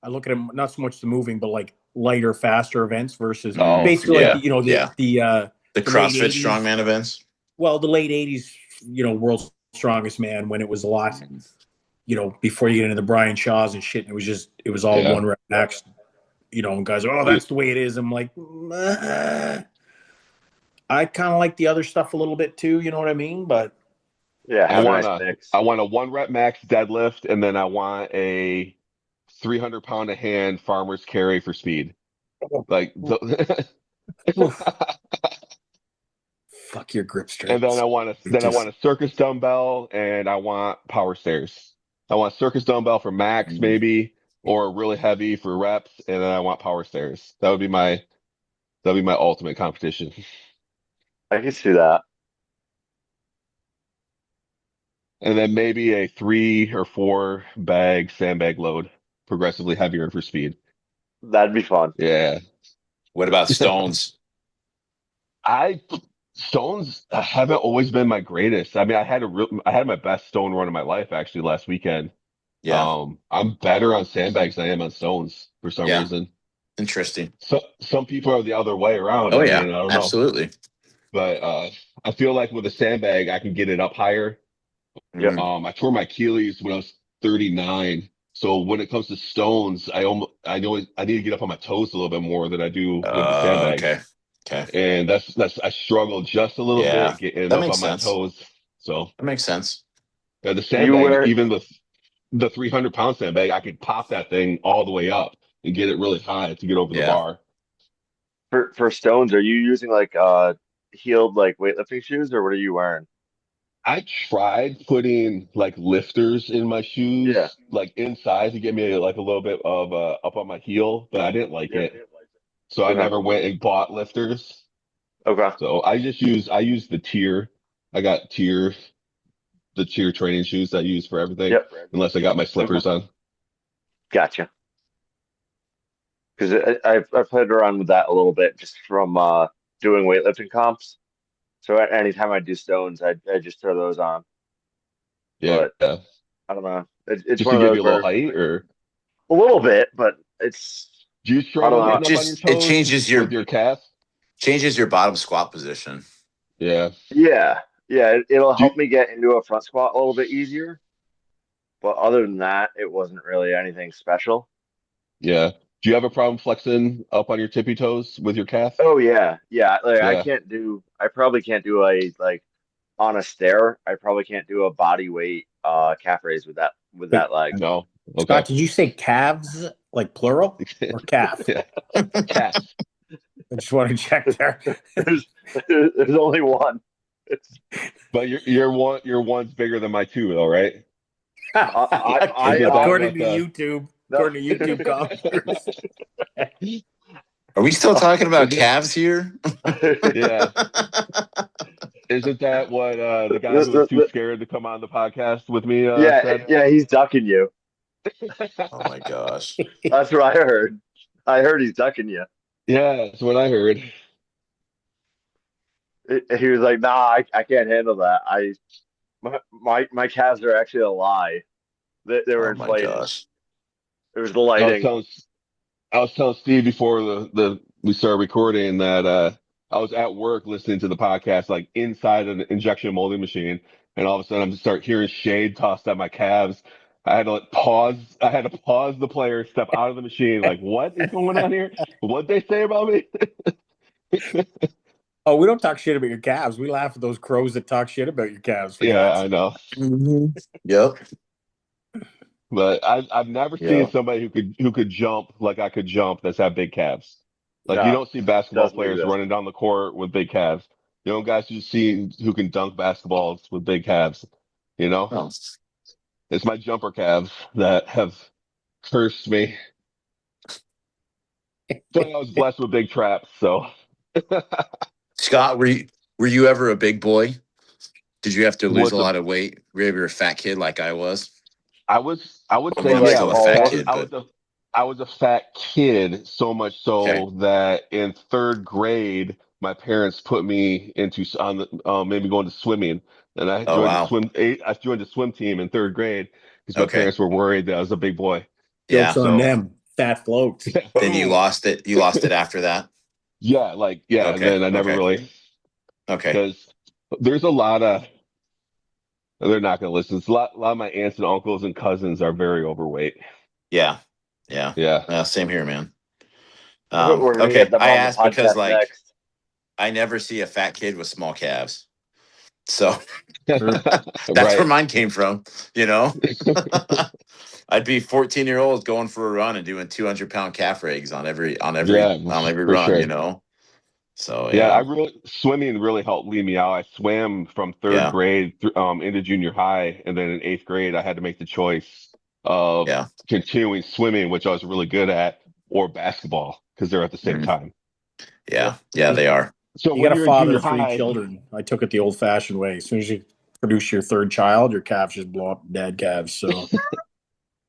look at them not so much the moving, but like lighter, faster events versus Mm, basically like yeah. Yeah. The the late CrossFit '80s. strongman events. Well, the late '80s, world's strongest man when it was a lot. before you get into the Brian Shaws and shit, it was all Yeah. one rep max. And guys are, that's the way it is. I'm like, I kind of like the other stuff a little bit too. You know what I mean? But Yeah, I have a want nice a mix. I want a 1 rep max deadlift, and then I want a 300 pound a hand farmer's carry for speed. Like oof, fuck your grip and then strengths. I want a circus dumbbell, and I want power stairs. I want circus dumbbell for max maybe, or really heavy for reps, and then I want power stairs. That'd be my ultimate competition. I can see that. And then maybe a 3 or 4 bag sandbag load, progressively heavier for speed. That'd be fun. Yeah. What about stones? I Stones haven't always been my greatest. I mean, I had my best stone run of my life actually last weekend. Yeah. I'm better on sandbags than I am on stones for some Yeah. reason. Interesting. So some people are the other way around. Oh I yeah, mean, I don't know, absolutely. but I feel like with a sandbag, I can get it up higher. Yep. I tore my Achilles when I was 39. So when it comes to stones, I know I need to get up on my toes a little bit more than I do with the Okay. sandbags. Okay. And that's I struggle just a little Yeah. bit getting That up makes on my sense. toes. So That makes sense. the Do you sandbag, wear even with the 300 pound sandbag, I could pop that thing all the way up and get it really high to get over the Yeah. bar. for stones? Are you using like heeled like weightlifting shoes, or what are you wearing? I tried putting like lifters in my Yeah. shoes, like inside to get me like a little bit of up on my heel, but I didn't like Yep. it. So I Okay. never went and bought lifters. Okay. So I use the tier. I got the tier training shoes that I use for everything, Yep. unless I got my Okay. slippers on. Gotcha. Because I've played around with that a little bit just from doing weightlifting comps. So anytime I do stones, I just throw those on. Yeah. But I don't know. It's Just one to of give those you a little where height, or a little bit, but it's do you I don't struggle know. getting up on your It toes with your calf? changes your bottom squat position. Yeah. Yeah, yeah. It'll Do you, help me get into a front squat a little bit easier. But other than that, it wasn't really anything special. yeah. Do you have a problem flexing up on your tippy toes with your calf? Oh yeah, yeah. Like Yeah. I probably can't do a like on a stair. I probably can't do a body weight calf raise with Wait, that leg. No. Okay. Scott, did you say calves like plural or calf? Yeah. Calf. I just want to check there. There's there's only one. It's, But your one's bigger than my two though, right? Isn't that According what to the YouTube, no. commenters. Are we still talking about is it calves here? yeah. Isn't that what the guy who was too scared to come on the podcast with me Yeah, said? yeah, he's ducking you. Oh my gosh. That's what I heard. I heard he's ducking you. Yeah, that's what I heard. He was like, "Nah, I can't handle that. My calves are actually a lie. They were Oh my inflated. gosh. It was the I was lighting." telling I was telling Steve before the we started recording that I was at work listening to the podcast like inside an injection molding machine, and all of a sudden I'm just start hearing shade tossed at my calves. I had to like pause. I had to pause the player, step out of the machine. Like, what is going on here? What'd they say about me? Oh, we don't talk shit about your calves. We laugh at those crows that talk shit about your calves. For Yeah, God's I sake. know. Yep. But I've never seen Yeah. somebody who could jump like I could jump that's had big calves. Like you No, don't see basketball doesn't players exist. running down the court with big calves. You know, guys you see who can dunk basketballs with big calves. You know, Oh. it's my jumper calves that have cursed me. But I was blessed with big traps, so Scott, were you ever a big boy? Did you have to lose a what's a lot of weight? Were you ever a fat kid like I was? I would I say mean, But I'm yeah. like still a Like fat tall. kid, but I was a fat kid, so much okay. so that in third grade, my parents put me into on the maybe going to swimming, and Oh wow. I joined the swim team in third grade because my Okay. parents were worried that I was a big boy. Jokes Yeah. on So them. Fat floats. Then you boom, lost it. You lost it after that. yeah. And Okay. then I never Okay. really Okay. because there's a lot of They're not going to listen. It's a lot of my aunts and uncles and cousins are very overweight. Yeah. Yeah. Same here, man. We're gonna get Okay. them I on the asked because podcast like next. I never see a fat kid with small calves. So that's where Right. mine came from, you know? I'd be 14-year-olds going for a run and doing 200-pound calf rigs on every Yeah, for run, sure. you know? So Yeah, yeah. swimming really helped lead me out. I swam from third Yeah. grade into junior high, and then in eighth grade, I had to make the choice of Yeah. continuing swimming, which I was really good at, or basketball because they're at the same Mhm. time. Yeah. Yeah, they are. So You when got to you're in father junior 3 high, children. I took it the old-fashioned way. As soon as you produce your third child, your calves just blow up, dad calves. So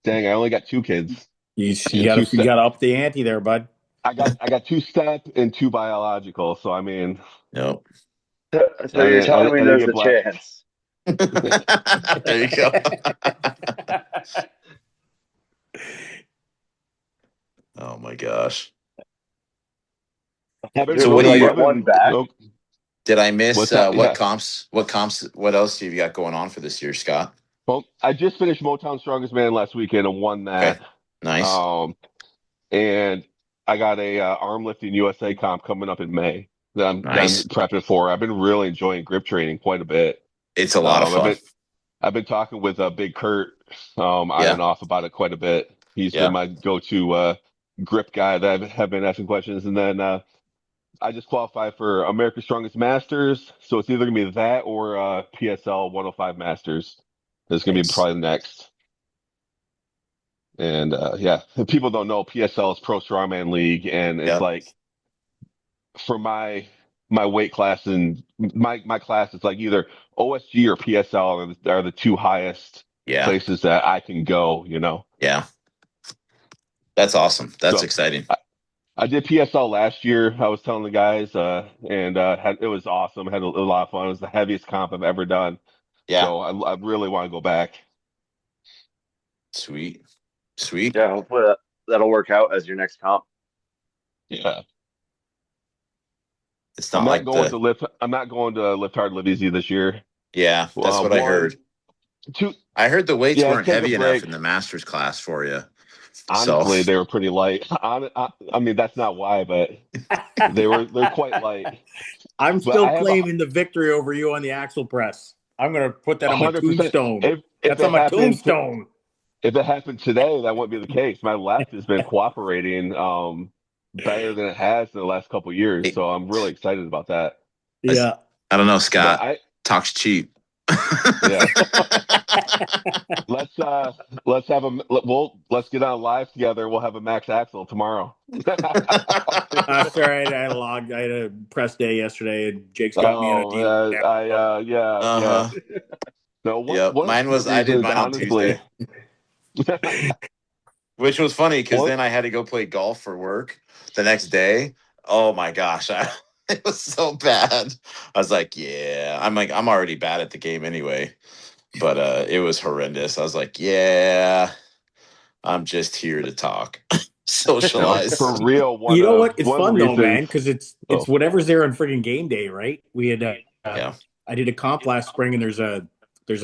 dang, I only got two kids you and got to up the ante there, bud. I got two step and two biological. So I mean, Nope. So you're telling I me didn't there's get a blessed. chance? There you go. Oh my gosh. There's So what only do like you one back. Oh, did I miss what's that? what Yeah. comps? What else have you got going on for this year, Scott? Well, I just finished Motown Strongest Man last weekend and won Okay. that. Nice. Um, and I got a arm lifting USA comp coming up in May that I'm Nice. prepping for. I've been really enjoying grip training quite a bit. It's a lot of I've fun. been talking with Big Kurt on Yeah. and off about it quite a bit. He's been Yeah. my go-to grip guy that have been asking questions, and then I just qualified for America's Strongest Masters, so it's either gonna be that or PSL 105 Masters. That's gonna be Nice. probably next. And yeah, if people don't know, PSL is Pro Strongman League, and it's Yep. like for my weight class and my class, it's like either OSG or PSL are the two highest Yeah. places that I can go. Yeah. That's awesome. That's So exciting. I did PSL last year. I was telling the guys, and it was awesome. Had a lot of fun. It was the heaviest comp I've ever done. Yeah. So I really want to go back. Sweet. Sweet. Yeah, hopefully that'll work out as your next comp. Yeah. It's not like the I'm not going to lift hard, live easy this year. yeah, that's what I heard. One, two. I heard the weights Yeah, weren't take a heavy enough break. in the master's class for you. So Honestly, they were pretty light. I mean, that's not why, but they're quite light. I'm But still I have claiming the victory over you on the axle press. I'm going to put that on my 100%. tombstone. If That's on it my happened, tombstone. if it happened today, that wouldn't be the case. My left has been cooperating better than it has in the last couple of years, hey, so I'm really excited about that. Yeah. I don't know, But Scott. Talks cheap. yeah. Let's let's get on live together. We'll have a max axle tomorrow. That's all right. I had a press day yesterday, and Jake's got me in a Oh, deal now. yeah. Uh-huh. No, Yep. one of the I did reasons, mine on honestly, Tuesday. Which was funny because one then I had to go play golf for work the next day. Oh my gosh. It was so bad. I was like, yeah. I'm already bad at the game anyway. But it was horrendous. I was like, yeah, I'm just here to talk. for Socialize. real, You know what? It's one of the fun though, reasons. man, because it's Oh, whatever's there on friggin' game day, right? We had Yeah. I did a comp last spring, and there's a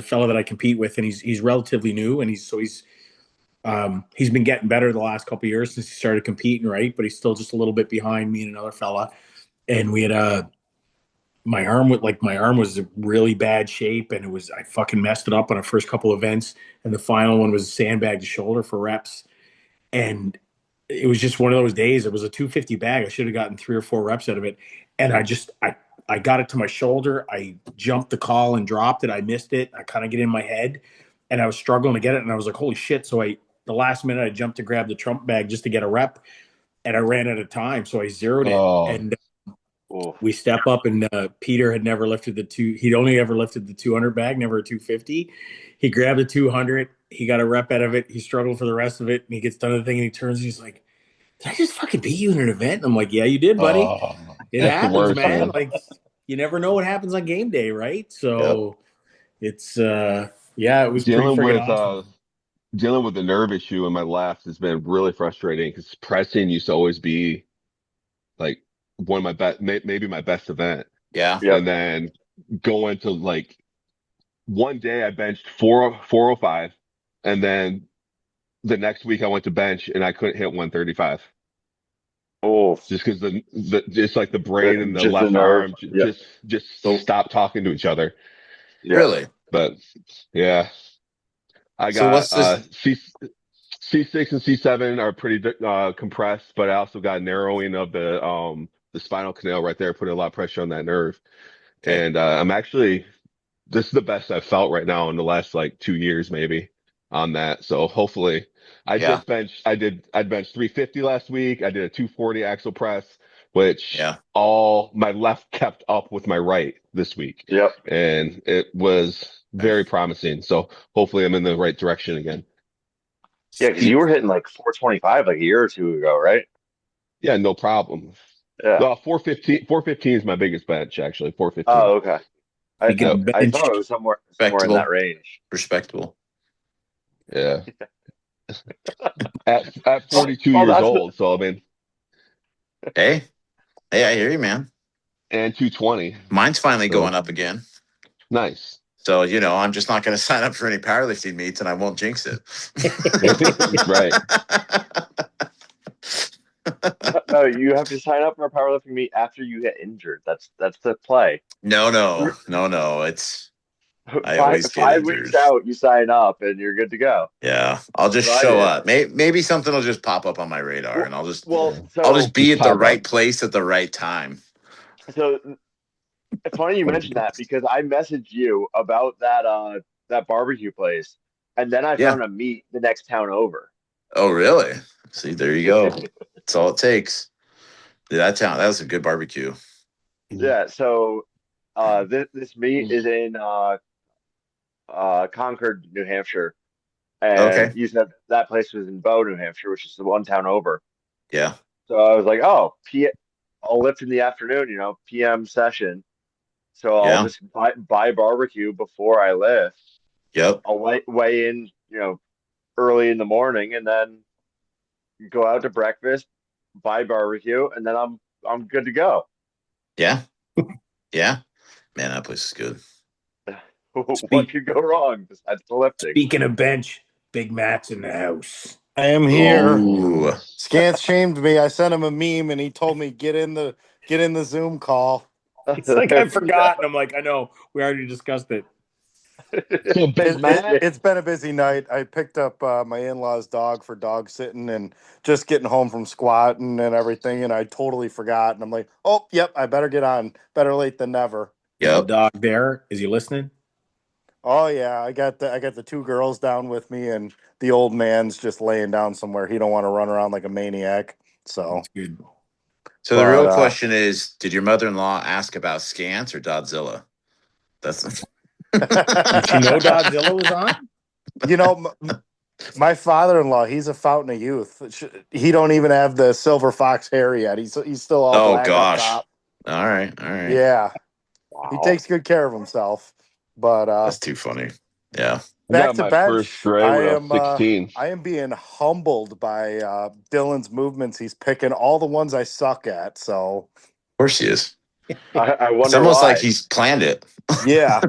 fella that I compete with, and he's relatively new, and he's been getting better the last couple of years since he started competing, right? But he's still just a little bit behind me and another fella. And we had my arm was in really bad shape, and I fucking messed it up on our first couple events, and the final one was sandbag to shoulder for reps, and it was just one of those days. It was a 250 bag. I should have gotten 3 or 4 reps out of it, and I got it to my shoulder. I jumped the call and dropped it. I missed it. I kind of get in my head, and I was struggling to get it, and I was like, holy shit! So the last minute I jumped to grab the trump bag just to get a rep, and I ran out of time, so I zeroed it, oh, and Oh, we step up, and Peter had never lifted he'd only ever lifted the 200 bag, never a 250. He grabbed the 200. He got a rep out of it. He struggled for the rest of it, and he gets done with the thing, and he turns, and he's like, did I just fucking beat you in an event? And I'm like, yeah, you did, buddy. It that's the happens, worst, man. man. Like, you never know what happens on game day, right? Yep. So it's yeah, it was pretty Dealing friggin' with awesome. dealing with the nerve issue in my left has been really frustrating because pressing used to always be like one of my best, maybe my best event, Yeah. yep. and then going to like one day I benched 405, and then the next week I went to bench and I couldn't hit 135. Oh, Just because the just like the brain and the just the left nerve. arm Yep. just stop talking to each other. Yeah. Really? But yeah, I So got what's this? C6 and C7 are pretty compressed, but I also got narrowing of the spinal canal right there, putting a lot of pressure on that nerve. Okay. And I'm actually this is the best I've felt right now in the last like 2 years maybe on that. So hopefully Yeah. I benched 350 last week. I did a 240 axle press, which Yeah. all my left kept up with my right this week. Yep. And it was very promising. So hopefully I'm in the right direction again. Yeah, because you were hitting like 425 like a year or two ago, right? Yeah, no problem. Yeah. 415 is my biggest bench actually, 415. Oh, okay. I Speaking I, Yep. of I bench, thought it was somewhere in that Respectable. range. Respectable. Yeah. At Oh, 42 oh, years that's old, so I mean, Hey, I hear you, man. and 220. Mine's finally So going up again. nice. So, I'm just not going to sign up for any powerlifting meets and I won't jinx it. Right. no, you have to sign up for a powerlifting meet after you get injured. That's the play. No. I Five always get 5 weeks injured. out, you sign up and you're good to go. Yeah. I'll just That's what I show did. up. Maybe something will just pop up on my radar Well, and well, I'll just be Just at the pop up. right place at the right time. so it's funny you mentioned that because I messaged you about that barbecue place, and then I Yeah. found a meet the next town over. Oh, really? See, there you go. That's all it takes. That was a good barbecue. Yeah, so this meet is in Concord, New Hampshire, and Okay. you said that place was in Bow, New Hampshire, which is the one town over. Yeah. So I was like, oh, I'll lift in the afternoon, PM session. So I'll Yeah. just buy barbecue before I lift. Yep. I'll weigh in, early in the morning, and then go out to breakfast, buy barbecue, and then I'm good to go. Yeah. Yeah. Man, that place is good. What could go wrong besides the lifting? speaking of bench, Big Matt's in the house. I am here. Ooh. Scants shamed me. I sent him a meme and he told me get in the Zoom call. It's like I forgot, and I'm like, I know we already discussed it. So Big Matt. It's been a busy night. I picked up my in-laws' dog for dog sitting and just getting home from squatting and everything, and I totally forgot. And I'm like, oh, yep, I better get on. Better late than never. Is the Yep. dog there? Is he listening? Oh yeah, I got the two girls down with me, and the old man's just laying down somewhere. He don't want to run around like a maniac. So, That's good. So the But, real question is, did your mother-in-law ask about Scants or Doddzilla? That's Did she know Doddzilla was on? you know, my father-in-law, he's a fountain of youth. He don't even have the silver fox hair yet. He's still all Oh black up gosh. top. All right. Yeah, he Wow. takes good care of himself. But That's too funny. Yeah. I back got to my bench, first gray when I was 16. I am being humbled by Dylan's movements. He's picking all the ones I suck at. So Of course he is. I It's wonder almost why. like he's planned it. yeah,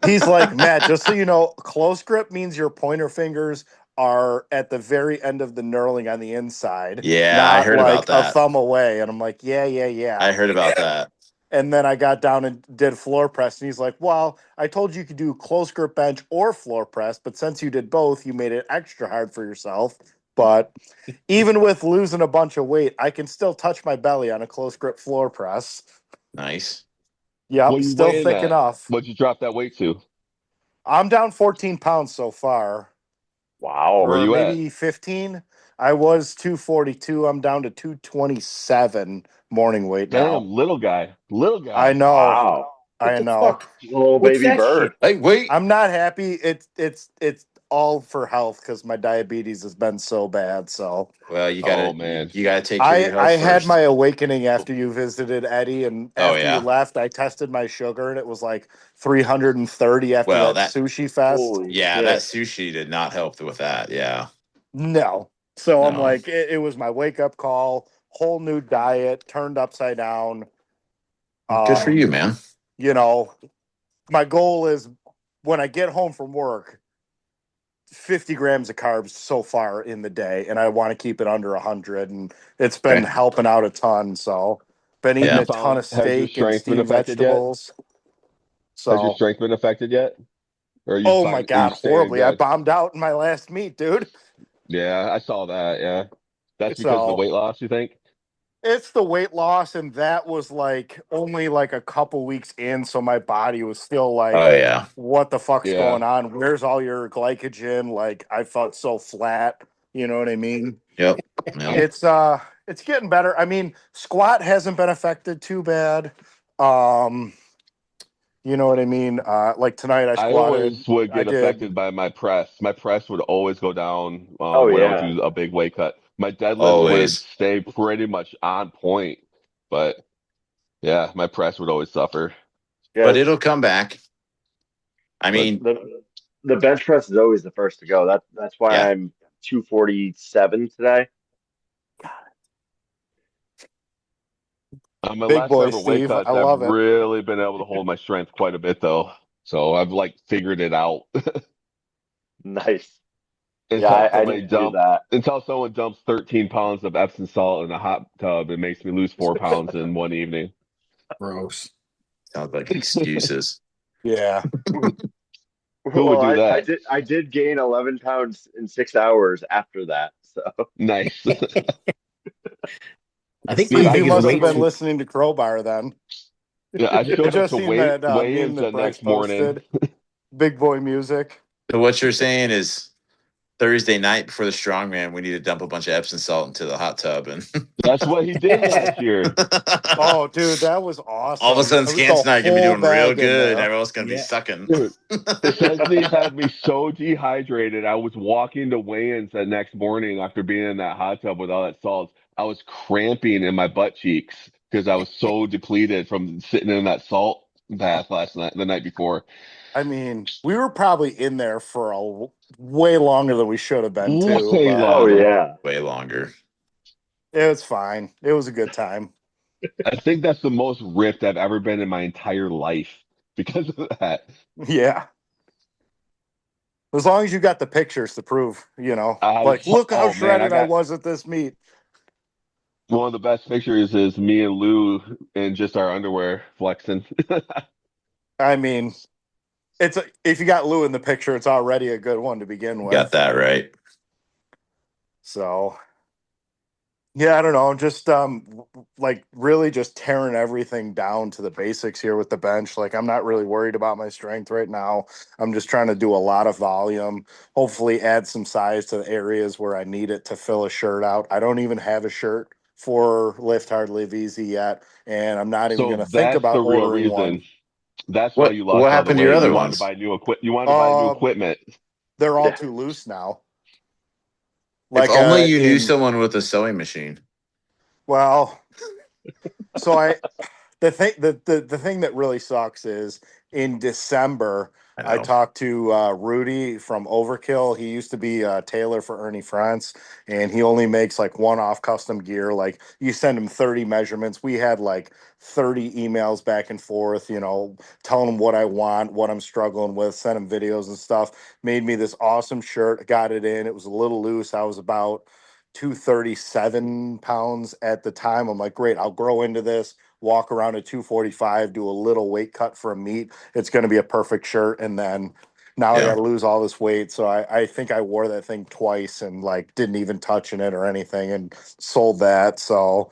he's like, Matt, just so you know, close grip means your pointer fingers are at the very end of the knurling on the inside, Yeah, I not heard like about a that. thumb away. And I'm like, yeah. I heard about that. And then I got down and did floor press, and he's like, well, I told you could do close grip bench or floor press, but since you did both, you made it extra hard for yourself. But even with losing a bunch of weight, I can still touch my belly on a close grip floor press. Nice. Yep, What you still weighing thick at? enough. What'd you drop that weight to? I'm down 14 pounds so far. Wow. Where Or you at? maybe 15. I was 242. I'm down to 227 morning weight now. Damn, little guy. Little I guy. know. Wow. What I the know. fuck? Little What's baby that bird. shit? Hey, wait. I'm not happy. It's all for health because my diabetes has been so bad. So Well, you Oh gotta man. you gotta take care of your health I had first. my awakening after you visited Eddie, and Oh, after you yeah. left, I tested my sugar and it was like 330 after Well, that that sushi fest. Holy yeah, that shit. sushi did not help with that. Yeah. No. So I'm No. like, it was my wake up call, whole new diet, turned upside down. Good for you, man. You know, my goal is when I get home from work, 50 grams of carbs so far in the day, and I want to keep it under 100, and it's been Okay. helping out a ton. So been eating Yeah. a ton of Has your steak and strength been steamed affected yet? vegetables. Has your So, strength been affected yet? Or are you oh my fine? Are you God, staying horribly. I good? bombed out in my last meet, dude. Yeah, I saw that. Yeah. That's because of the So weight loss, you think? it's the weight loss, and that was like only like a couple weeks in, so my body was still like, Oh yeah. what the fuck's Yeah. going on? Where's all your glycogen? Like I felt so flat, you know what I mean? Yep. Yep. It's getting better. I mean, squat hasn't been affected too bad. Um, you know what I mean? Like tonight I I squatted. always would I get did. affected by my press. My press would always go down Oh when I would yeah. do a big weight cut. My deadlift would Always. stay pretty much on point, but yeah, my press would always suffer. Yeah. But it'll come back. I But mean, The bench press is always the first to go. That's why yeah. I'm 247 today. on my Big last boy, several weight Steve. I cuts, I've love it. really been able to hold my strength quite a bit though. So I've like figured it out. Nice. Yeah, Until I somebody need to do dump that. until someone dumps 13 pounds of Epsom salt in a hot tub, it makes me lose 4 pounds in one evening. Gross. Sounds like excuses. Yeah. Who would Well, do I that? did gain 11 pounds in 6 hours after that. So Nice. I think my Steve, I you biggest showed must up have weight. been to listening to Crowbar then. yeah, I I showed up just to seen that meme weigh-ins that the Bryce next morning. posted. Big boy music. So what you're saying is Thursday night before the strongman, we need to dump a bunch of Epsom salt into the hot tub and That's what he did last year. Oh, dude, that was all of a awesome. sudden It was the Scants and I are gonna be whole doing real bag in good. there. Everyone's gonna be Yeah. sucking. Dude, Chesney had me so dehydrated. I was walking to weigh-ins that next morning after being in that hot tub with all that salt. I was cramping in my butt cheeks because I was so depleted from sitting in that salt bath the night before. I mean, we were probably in there for way longer than we should have been too, Way but oh longer. yeah. Way longer. it was fine. It was a good time. I think that's the most ripped I've ever been in my entire life because of that. Yeah. As long as you got the pictures to prove, like, look how Oh man, I shredded I got was at this meet. one of the best pictures is me and Lou in just our underwear flexing. I mean, if you got Lou in the picture, it's already a good one to begin Got with. that right. So, yeah, I don't know, just like really just tearing everything down to the basics here with the bench. Like I'm not really worried about my strength right now. I'm just trying to do a lot of volume, hopefully add some size to the areas where I need it to fill a shirt out. I don't even have a shirt for Lift Hard Live Easy yet, and I'm not even going So to think that's the about real ordering one. reason. That's why What you what lost all the happened to your weight. other You wanted to ones? buy you wanted to buy new Uh equipment. they're all Yeah. too loose now. If Like only you knew in someone with a sewing machine. well, so I the thing that really sucks is in December I I know. talked to Rudy from Overkill. He used to be a tailor for Ernie France, and he only makes like one-off custom gear. Like you send him 30 measurements. We had like 30 emails back and forth, telling him what I want, what I'm struggling with, send him videos and stuff. Made me this awesome shirt. Got it in. It was a little loose. I was about 237 pounds at the time. I'm like, great, I'll grow into this, walk around at 245, do a little weight cut for a meet. It's going to be a perfect shirt. And then now I got Yeah. to lose all this weight. So I think I wore that thing twice and like didn't even touch in it or anything and sold that. So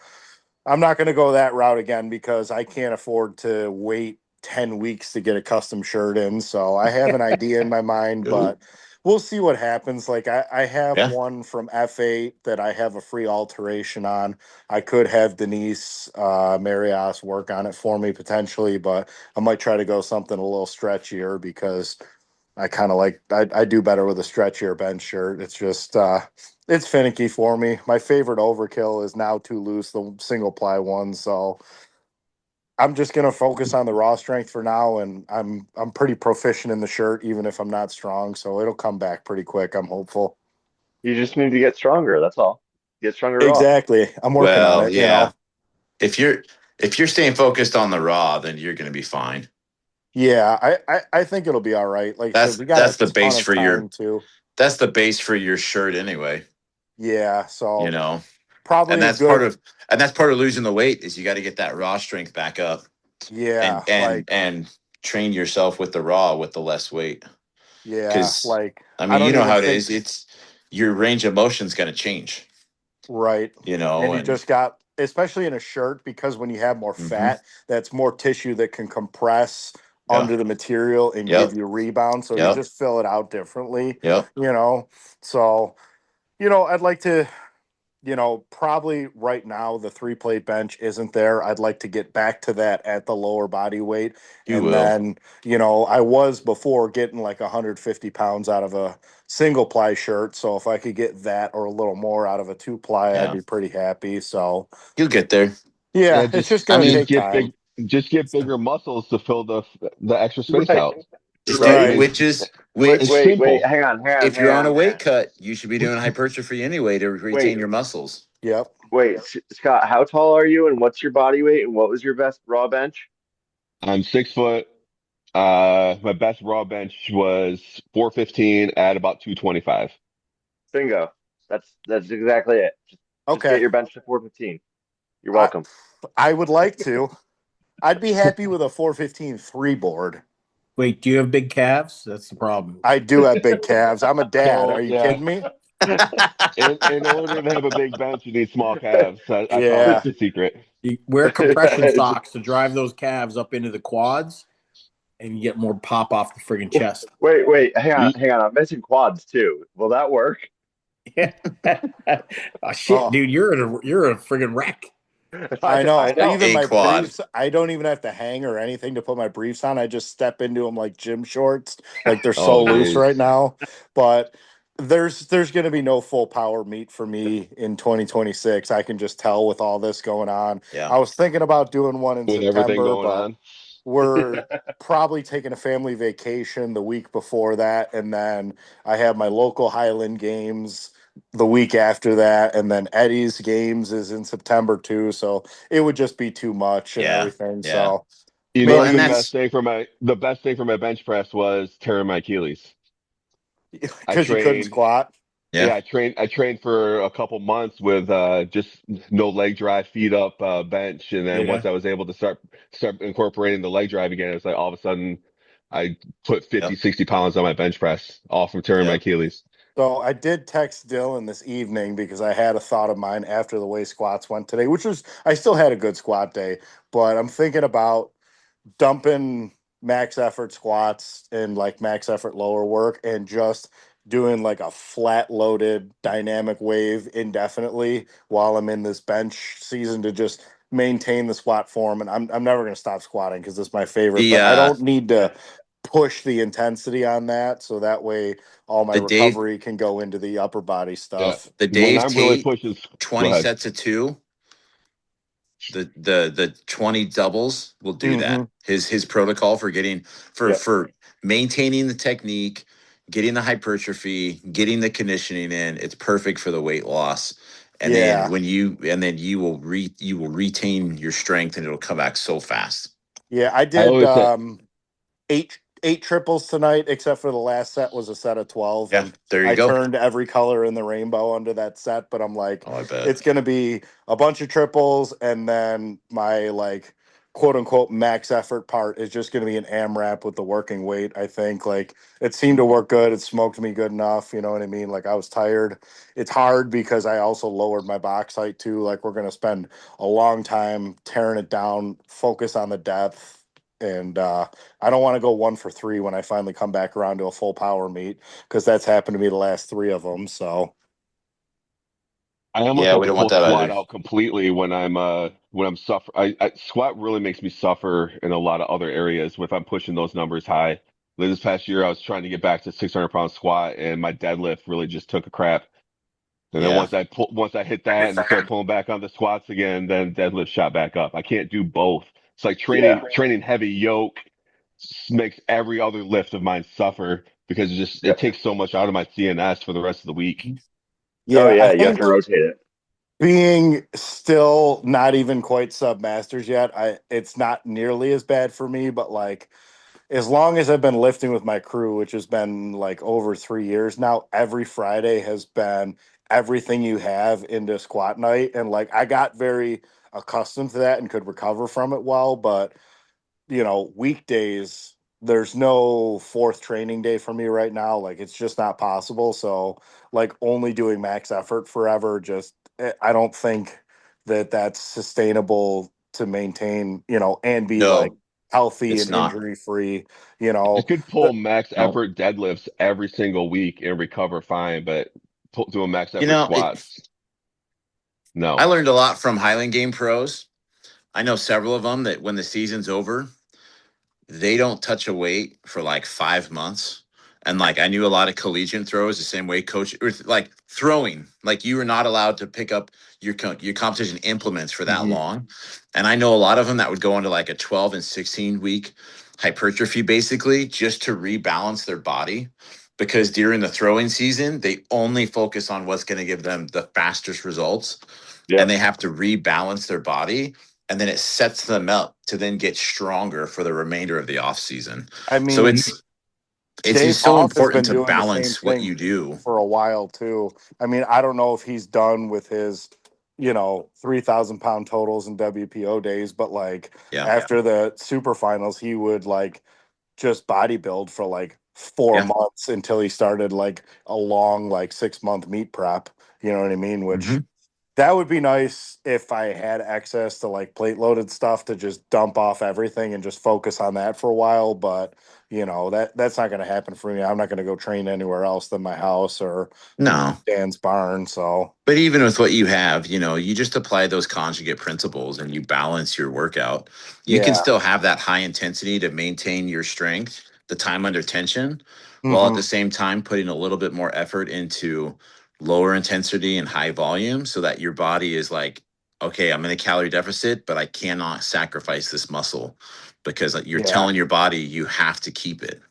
I'm not going to go that route again because I can't afford to wait 10 weeks to get a custom shirt in. So I have an idea in my mind, Ooh. but we'll see what happens. Like I have Yeah. one from F8 that I have a free alteration on. I could have Denise Marias work on it for me potentially, but I might try to go something a little stretchier because I kind of like I do better with a stretchier bench shirt. It's just it's finicky for me. My favorite overkill is now too loose, the single ply one. So I'm just gonna focus on the raw strength for now, and I'm pretty proficient in the shirt, even if I'm not strong. So it'll come back pretty quick. I'm hopeful. You just need to get stronger. That's all. Get stronger raw. Exactly. I'm working on Well, it. yeah. If you're staying focused on the raw, then you're gonna be fine. Yeah, I think it'll be all right. Like I said, we got That's a the ton base of for time too. that's the base for your shirt anyway. Yeah, You so know, and probably a that's part good. of and that's part of losing the weight is you got to get that raw strength back up and Yeah, and like and train yourself with the raw with the less weight. yeah, Because like I I mean, you don't know even how it think is. It's your range of motion's going to change. right. You know, And you and just got, especially in a shirt, because when you have more hmm fat, that's more tissue that can compress yeah, under the material and yep, give you rebound. So you yep, just fill it out differently, yep. you know. So, I'd like to, probably right now the 3-plate bench isn't there. I'd like to get back to that at the lower body weight. You And will. then, I was before getting like 150 pounds out of a single ply shirt. So if I could get that or a little more out of a 2-ply, I'd Yeah, be pretty happy. So you'll get there. yeah, Yeah, it's just I going to mean, take time. just get bigger muscles to fill the extra space Right. out. just I do Right. mean, which is Wait, it's which wait, wait. simple. Hang on, hang on, if hang you're on on, a hang weight on. cut, you should be doing hypertrophy anyway to Wait, retain your muscles. Yep. wait, Scott, how tall are you and what's your body weight and what was your best raw bench? I'm 6 foot. My best raw bench was 415 at about 225. Bingo. That's exactly it. Just get Okay. your bench to 415. You're I welcome. I would like to. I'd be happy with a 415 board. Wait, do you have big calves? That's the problem. I do have big calves. I'm a dad. So Are you yeah, kidding me? in order to have a big bench, you need small calves. I thought Yeah. that's the secret. You wear compression socks to drive those calves up into the quads, and you get more pop off the friggin' chest. Wait, You, hang on. I'm missing quads too. Will that work? Oh shit, Oh, dude, you're a friggin' wreck. I I know. know. Even A my quad. briefs, I don't even have to hang or anything to put my briefs on. I just step into them like gym shorts. Like they're so oh loose geez. right now. But there's going to be no full power meet for me in 2026. I can just tell with all this going on. Yeah. I was thinking about doing one in With everything September, going but on. we're probably taking a family vacation the week before that, and then I have my local Highland games the week after that, and then Eddie's games is in September too, so it would just be too much and Yeah. everything. Yeah. So You Well, know, and maybe that's the best thing for my bench press was tearing my Achilles. I because you couldn't trained, squat. yeah. yeah, I trained for a couple months with just no leg drive, feet up bench, and then Yeah. once I was able to start incorporating the leg drive again, it's like all of a sudden I put Yep. 50, 60 pounds on my bench press, all from tearing my Yep. Achilles. So I did text Dylan this evening because I had a thought of mine after the way squats went today, which was I still had a good squat day, but I'm thinking about dumping max effort squats and like max effort lower work and just doing like a flat loaded dynamic wave indefinitely while I'm in this bench season to just maintain the squat form. And I'm never going to stop squatting because it's my favorite, The but I don't need to push the intensity on that. So that way all my the Dave recovery can go into the upper body Yeah. stuff. the When Dave I'm really Tate pushing, go 20 ahead. sets of two, the 20 doubles will do that. Hmm. His protocol for getting Yep. for maintaining the technique, getting the hypertrophy, getting the conditioning in, it's perfect for the weight loss. And then Yeah. you will retain your strength and it'll come back so fast. Yeah. I I did always say, eight triples tonight, except for the last set was a set of 12, Yeah, and there you I go. turned every color in the rainbow under that set. But I'm like, Oh, I bet. it's gonna be a bunch of triples, and then my like quote unquote max effort part is just gonna be an AMRAP with the working weight. I think like it seemed to work good. It smoked me good enough. You know what I mean? Like I was tired. It's hard because I also lowered my box height too. Like we're gonna spend a long time tearing it down, focus on the depth. And I don't want to go 1 for 3 when I finally come back around to a full power meet because that's happened to me the last 3 of them. So I almost Yeah, have we to don't want pull that squat either. out completely when I'm suffer. Squat really makes me suffer in a lot of other areas if I'm pushing those numbers high. Like this past year, I was trying to get back to 600 pound squat, and my deadlift really just took a crap. And then Yeah. once I hit that and started pulling back on the squats again, then deadlift shot back up. I can't do both. It's like Yeah. training heavy yoke makes every other lift of mine suffer because it Yep. takes so much out of my CNS for the rest of the week. Oh yeah, I yeah, you have think to rotate it. being still not even quite sub masters yet, I it's not nearly as bad for me, but like as long as I've been lifting with my crew, which has been like over 3 years now, every Friday has been everything you have into squat night. And like I got very accustomed to that and could recover from it well. But, weekdays, there's no fourth training day for me right now. Like it's just not possible. So, like, only doing max effort forever, I don't think that that's sustainable to maintain, and be like No, healthy it's and not. injury free, I could pull max No. effort deadlifts every single week and recover fine, but doing max You effort know, squats, I no. learned a lot from Highland Game pros. I know several of them that when the season's over, they don't touch a weight for like 5 months. And like I knew a lot of collegiate throwers the same way, coach, or like throwing, like you were not allowed to pick up your competition implements for that Mhm. long. And I know a lot of them that would go into like a 12 and 16 week hypertrophy, basically just to rebalance their body. Because during the throwing season, they only focus on what's going to give them the fastest results, and Yep. they have to rebalance their body, and then it sets them up to then get stronger for the remainder of the off season. I So mean, it's Dave so Hoff has important been to doing the same balance what thing you do. for a while too. I mean, I don't know if he's done with his, 3,000 pound totals and WPO days, but like Yeah. after the super finals, he would like just bodybuild for like 4 months until he started like a long, like 6 month meet prep. You know what I mean? Which Hmm. that would be nice if I had access to like plate loaded stuff to just dump off everything and just focus on that for a while. But that's not going to happen for me. I'm not going to go train anywhere else than my house or No. Dan's barn. So But even with what you have, you just apply those conjugate principles and you balance your workout. You can yeah. still have that high intensity to maintain your strength, the time under tension, while at Hmm. the same time putting a little bit more effort into lower intensity and high volume so that your body is like, okay, I'm in a calorie deficit, but I cannot sacrifice this muscle because you're Yeah. telling your body you have to keep it.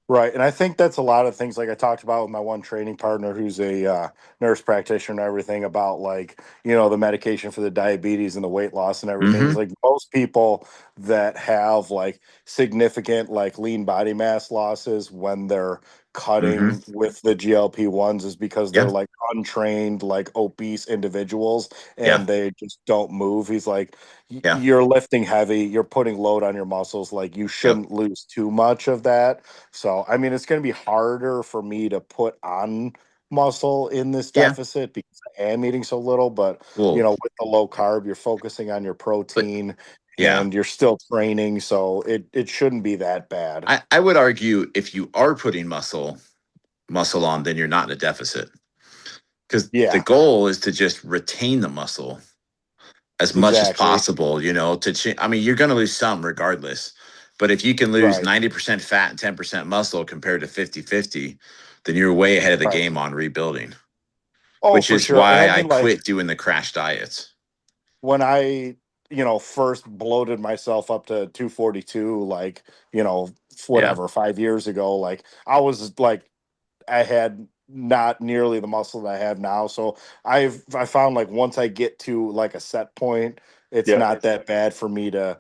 Right. And I think that's a lot of things like I talked about with my one training partner who's a nurse practitioner and everything about like, the medication for the diabetes and the weight loss and everything. Is Hmm. like most people that have like significant like lean body mass losses when they're Hmm. cutting with the GLP-1s is because they're Yeah. like untrained, like obese individuals Yeah. and they just don't move. He's like, Yeah. you're lifting heavy, you're putting load on your muscles. Like you Yep. shouldn't lose too much of that. So, I mean, it's going to be harder for me to put on muscle in this Yeah. deficit because I am eating so little. But, Well, with the low carb, you're focusing on your but protein yeah. and you're still training. So it shouldn't be that bad. I would argue if you are putting muscle on, then you're not in a deficit because the Yeah, goal is to just retain the muscle as much as exactly. possible. I mean, you're going to lose some regardless, but if you can lose Right, 90% fat and 10% muscle compared to 50-50, then you're way ahead of the right. game on rebuilding, Oh, which for is sure. And why I I mean, like, quit doing the crash diets. when I, first bloated myself up to 242, like, Yeah. whatever, 5 years ago, like, I was like, I had not nearly the muscle that I have now. So I found like once I get to like a set point, it's Yep. not that bad for me to,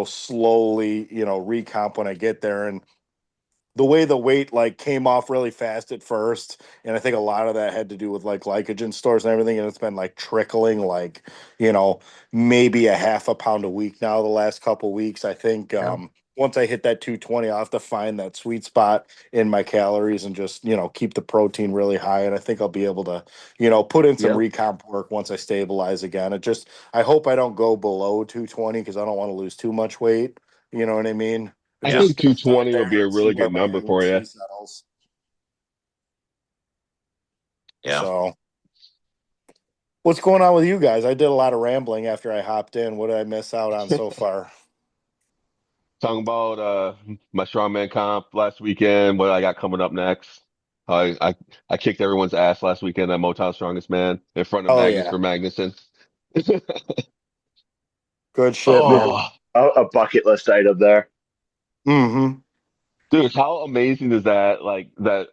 slowly, recomp when I get there. And the way the weight like came off really fast at first, and I think a lot of that had to do with like glycogen stores and everything, and it's been like trickling like, you know maybe a half a pound a week now the last couple weeks. I think Yeah. once I hit that 220, I'll have to find that sweet spot in my calories and just keep the protein really high, and I think I'll be able to put in some Yep. recomp work once I stabilize again. I hope I don't go below 220 because I don't want to lose too much weight. You know what I mean? I Yeah. think Just gonna start 220 there would be a and see really where good my number for you. A1C settles. Yeah. So, what's going on with you guys? I did a lot of rambling after I hopped in. What did I miss out on so far? Talking about my strongman comp last weekend, what I got coming up next. I kicked everyone's ass last weekend at Motown Strongest Man in front of Oh Magnus yeah, for Magnuson. good shit, man. Oh, A bucket list item there. Mm-hmm. dude, how amazing is that? Like that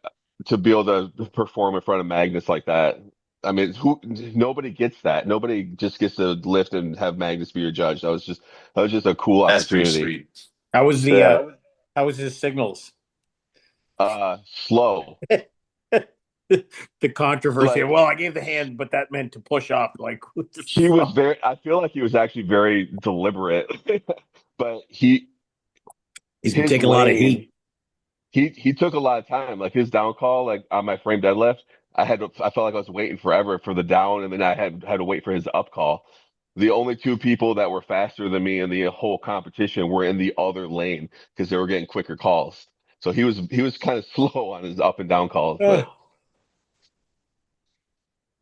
to be able to perform in front of Magnus like that. I mean, nobody gets that. Nobody just gets to lift and have Magnus be your judge. That was just a cool That's pretty opportunity. sweet. How was Yeah. how was his signals? Slow. The controversy. Like Well, I gave the hand, but that meant to push up. Like, what the he was fuck? very. I feel like he was actually very deliberate, but He's been his taking a lot of lane. heat. He took a lot of time. Like his down call, like on my frame deadlift, I felt like I was waiting forever for the down, and then I had to wait for his up call. The only two people that were faster than me in the whole competition were in the other lane because they were getting quicker calls. So he was kind of slow on his up and down calls, but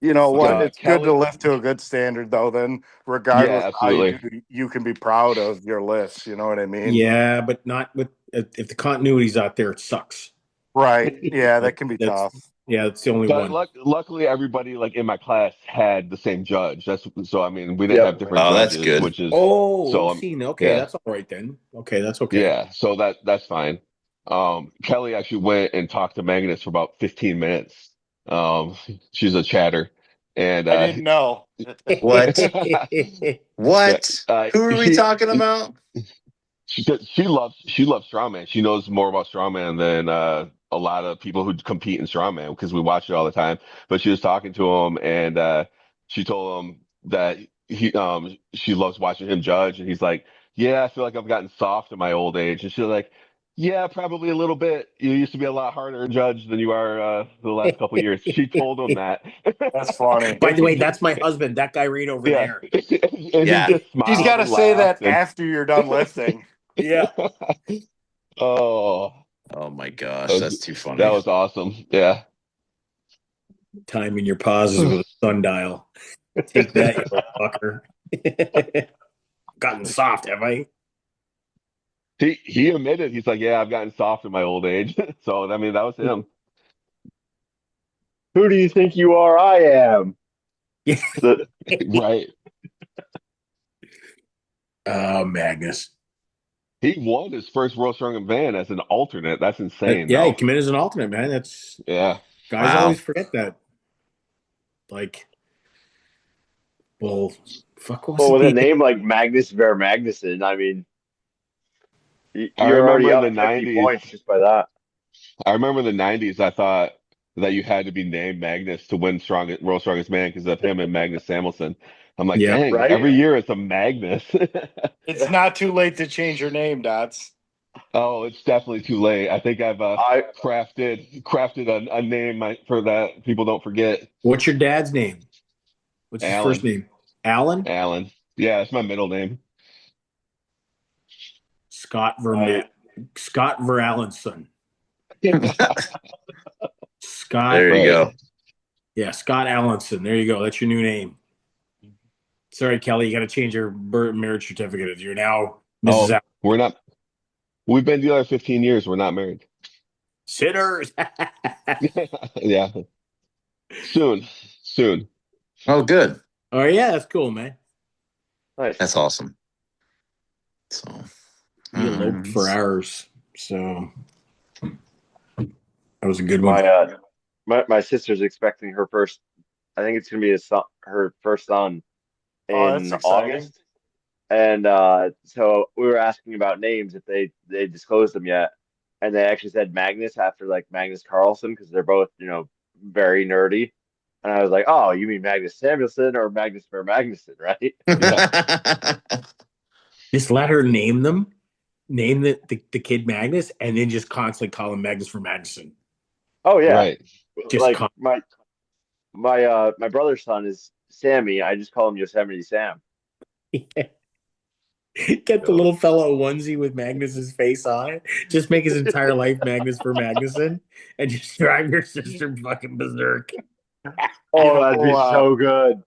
You know what? It's good to Kelly, lift to a good standard, though. Then, regardless yeah, of how you do, absolutely. you can be proud of your lifts. You know what I mean? Yeah, but not with if the continuity's out there, it sucks. Right. Yeah, that That, can be that's tough. yeah, that's the only But one. luckily, everybody like in my class had the same judge. That's so. I mean, we didn't have Yep. different Oh, that's judges, good. which is Oh, so. see, okay, Yeah, that's all right then. Okay, that's okay. yeah. So that's fine. Kelly actually went and talked to Magnus for about 15 minutes. Um, she's a chatter, and I didn't know. What? yeah, What? Who are we she talking about? she loves strongman. She knows more about strongman than a lot of people who compete in strongman because we watch it all the time. But she was talking to him, and she told him that she loves watching him judge, and he's like, "Yeah, I feel like I've gotten soft in my old age." And she's like, "Yeah, probably a little bit. You used to be a lot harder to judge than you are the last couple of years." She told him that, That's funny. By and the he way, just that's my husband. That guy right over yeah, there. and he Yeah. just She's got smiled to and say that laughed, and after you're done lifting. Yeah. oh. Oh my gosh, That that's was, too that funny. was awesome. Yeah. Timing your pauses with a sundial. Take that, you little fucker. Gotten soft, have I? He admitted, he's like, yeah, I've gotten soft in my old age. So I mean that was him. Who do you think you are? I am. Yeah. The, Right. Oh, Magnus. He won his first World Strongman van as an alternate. That's insane Yeah, he though. came in as an alternate, man. That's Yeah. guys Wow. always forget that. Like, well, fuck, what was well, it? with a The name like Magnus Ver Magnuson, I mean, I you're already remember in the up 50 90s, points just by that. I remember in the 90s I thought that you had to be named Magnus to win World Strongest Man because of him and Magnus Samuelsson. I'm like, yeah, dang, Right? every year it's a Magnus. It's not too late to change your name, Dots. Oh, it's definitely too late. I think I've I crafted a name for that people don't forget. what's your dad's name? What's his first Alan. name? Alan? Alan. Yeah, it's my middle name. Scott I Verma Scott Verallenson. Scott, There you Right. go. yeah, Scott Allenson. There you go. That's your new name. Sorry, Kelly, you got to change your marriage certificate. You're now Mrs. Oh, we're not. We've been together 15 years. We're not married. Sitters. Yeah. Soon. Soon. Oh, good. Oh yeah, that's cool, man. nice. That's awesome. So, We eloped for mm, ours, so that was a good one. My sister's expecting her first. I think it's gonna be her first son Oh, that's in exciting. August. And so we were asking about names if they disclosed them yet, and they actually said Magnus after like Magnus Carlsen because they're both very nerdy. And I was like, oh, you mean Magnus Samuelson or Magnus for Magnuson, right? Yeah. Just let her name them, name the kid Magnus, and then just constantly call him Magnus for Magnuson. Oh yeah, Right. Just like my brother's son is Sammy. I just call him Yosemite Sam. get the little fellow onesie with Magnus's face on it. Just make his entire life Magnus for Magnuson, and just drive your sister fucking berserk. Oh, You that'd be know, so good.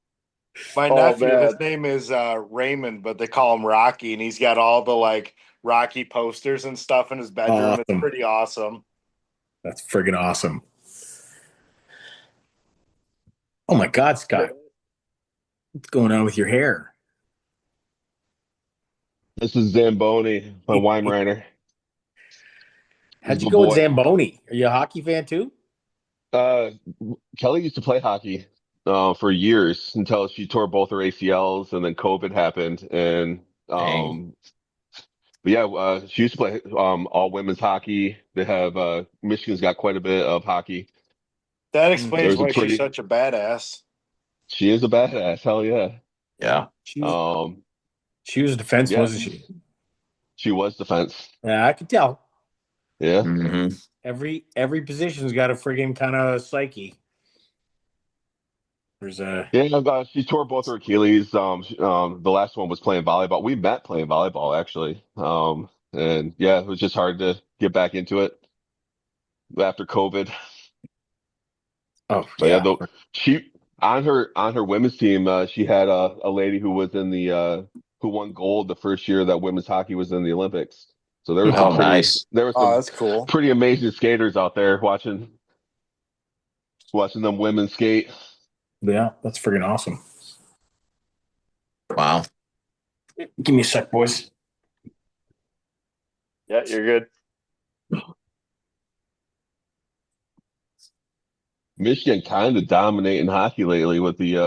my Oh nephew, man. his name is Raymond, but they call him Rocky, and he's got all the like Rocky posters and stuff in his bedroom. It's Awesome. pretty awesome. That's friggin' awesome. Oh my God, Scott, what's going on with your hair? This is Zamboni, my Weimaraner. How'd you Good go with boy. Zamboni? Are you a hockey fan too? Uh, Kelly used to play hockey for years until she tore both her ACLs, and then COVID happened, and Dang. But yeah, she used to play all women's hockey. They have Michigan's got quite a bit of hockey. That There explains was a why she's pretty. such a badass. She is a badass. Hell yeah. Yeah. She Um, she was a defense, yeah, wasn't she? she was defense. Yeah, I could tell. Yeah. Hmm. Every position's got a friggin' kind of psyche. There's a Yeah, she tore both her Achilles. The last one was playing volleyball. We met playing volleyball actually. And yeah, it was just hard to get back into it after COVID. oh But yeah, yeah. though she on her women's team, she had a lady who was in the who won gold the first year that women's hockey was in the Olympics. So Oh, nice. there were Oh, some that's cool. pretty amazing skaters out there watching them women skate. Yeah, that's friggin' awesome. Wow. Give me a sec, boys. Yeah, you're good. Michigan kind of dominating hockey lately with the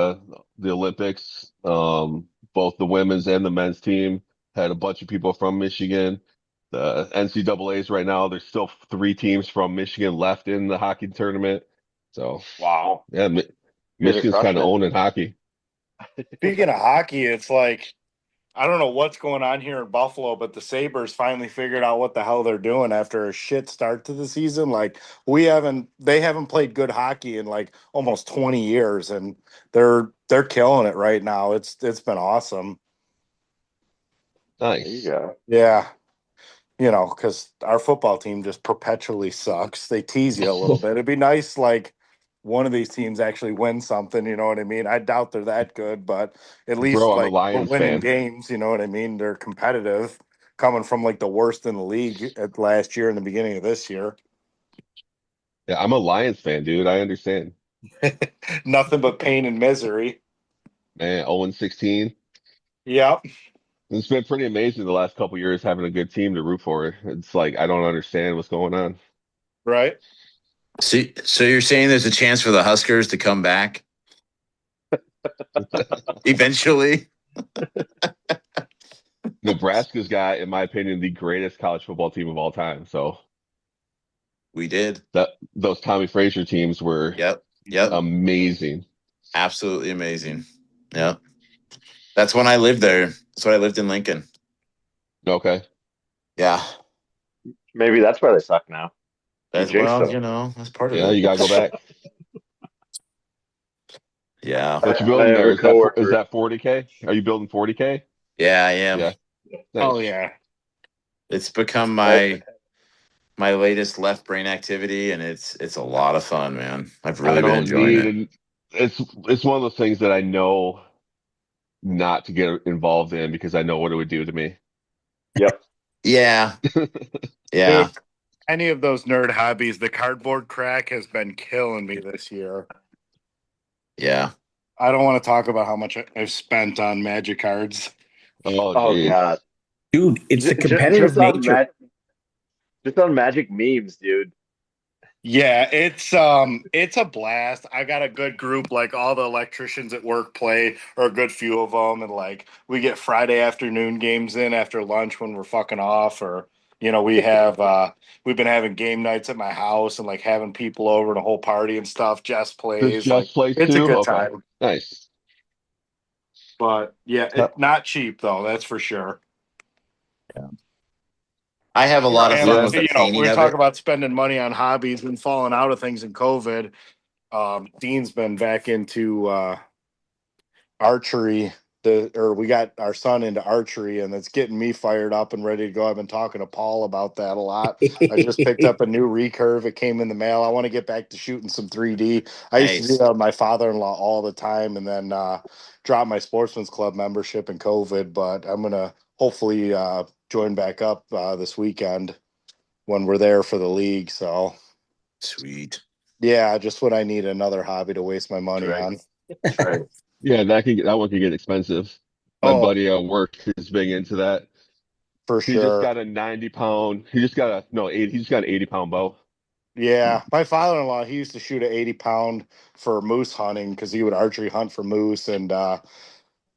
Olympics. Both the women's and the men's team had a bunch of people from Michigan. The NCAA's right now, there's still three teams from Michigan left in the hockey tournament. So Wow. yeah, You guys are Michigan's kind crushing of it. owning hockey. Speaking of hockey, it's like I don't know what's going on here in Buffalo, but the Sabres finally figured out what the hell they're doing after a shit start to the season. Like they haven't played good hockey in like almost 20 years, and they're killing it right now. It's been awesome. There you Nice. go. Yeah, because our football team just perpetually sucks. They tease you a little bit. It'd be nice, like one of these teams actually wins something. You know what I mean? I doubt they're that good, but at Bro, least I'm a like we're Lions winning fan. games. You know what I mean? They're competitive, coming from like the worst in the league at last year and the beginning of this year. Yeah, I'm a Lions fan, dude. I understand. Nothing but pain and misery. Man, 0-16. Yep. It's been pretty amazing the last couple years having a good team to root for. It's like I don't understand what's going on. Right. So you're saying there's a chance for the Huskers to come back eventually? Nebraska's got, in my opinion, the greatest college football team of all time. So We did. that those Tommy Frazier teams were Yep. Yep. amazing. Absolutely amazing. Yep. That's when I lived there. That's when I lived in Lincoln. Okay. Yeah. Maybe that's why they suck now. You That's jinxed well, them. that's part of Yeah, it. you gotta go back. Yeah. What you I building have there? a Is coworker. that 40K? Are you building 40K? Yeah, I am. Yeah. Oh Nice. yeah. It's become Well, my latest left brain activity, and it's a lot of fun, man. I've I really been don't enjoying need it. and it's one of those things that I know not to get involved in because I know what it would do to me. yep. Yeah. Yeah. Dude, any of those nerd hobbies, the cardboard crack has been killing me this year. Yeah. I don't want to talk about how much I've spent on Magic cards. Oh, Oh geez. God. Dude, it's the competitive Just on nature. just on Magic memes, dude. Yeah, it's a blast. I got a good group, like all the electricians at work play, or a good few of them, and like we get Friday afternoon games in after lunch when we're fucking off, or we've been having game nights at my house and like having people over and a whole party and stuff. Jess Does plays, like Just Place it's a too? good Okay. time. Nice. But yeah, Uh, it's not cheap though, that's for sure. I have a lot of fun And with the we painting of talk it. about spending money on hobbies and falling out of things in COVID. Dean's been back into archery. We got our son into archery, and it's getting me fired up and ready to go. I've been talking to Paul about that a lot. I just picked up a new recurve. It came in the mail. I want to get back to shooting some 3D. I used to do Nice. that with my father-in-law all the time, and then drop my sportsman's club membership in COVID. But I'm gonna hopefully join back up this weekend when we're there for the league. So Sweet. yeah, just what I need, another hobby to waste my money Right. on. That's right. yeah, that one could get expensive. My Oh, buddy at work is big into that. for He just sure. got a 90 pound. He just got a no 80. He just got an 80 pound bow. Yeah, my father-in-law, he used to shoot an 80 pound for moose hunting because he would archery hunt for moose, and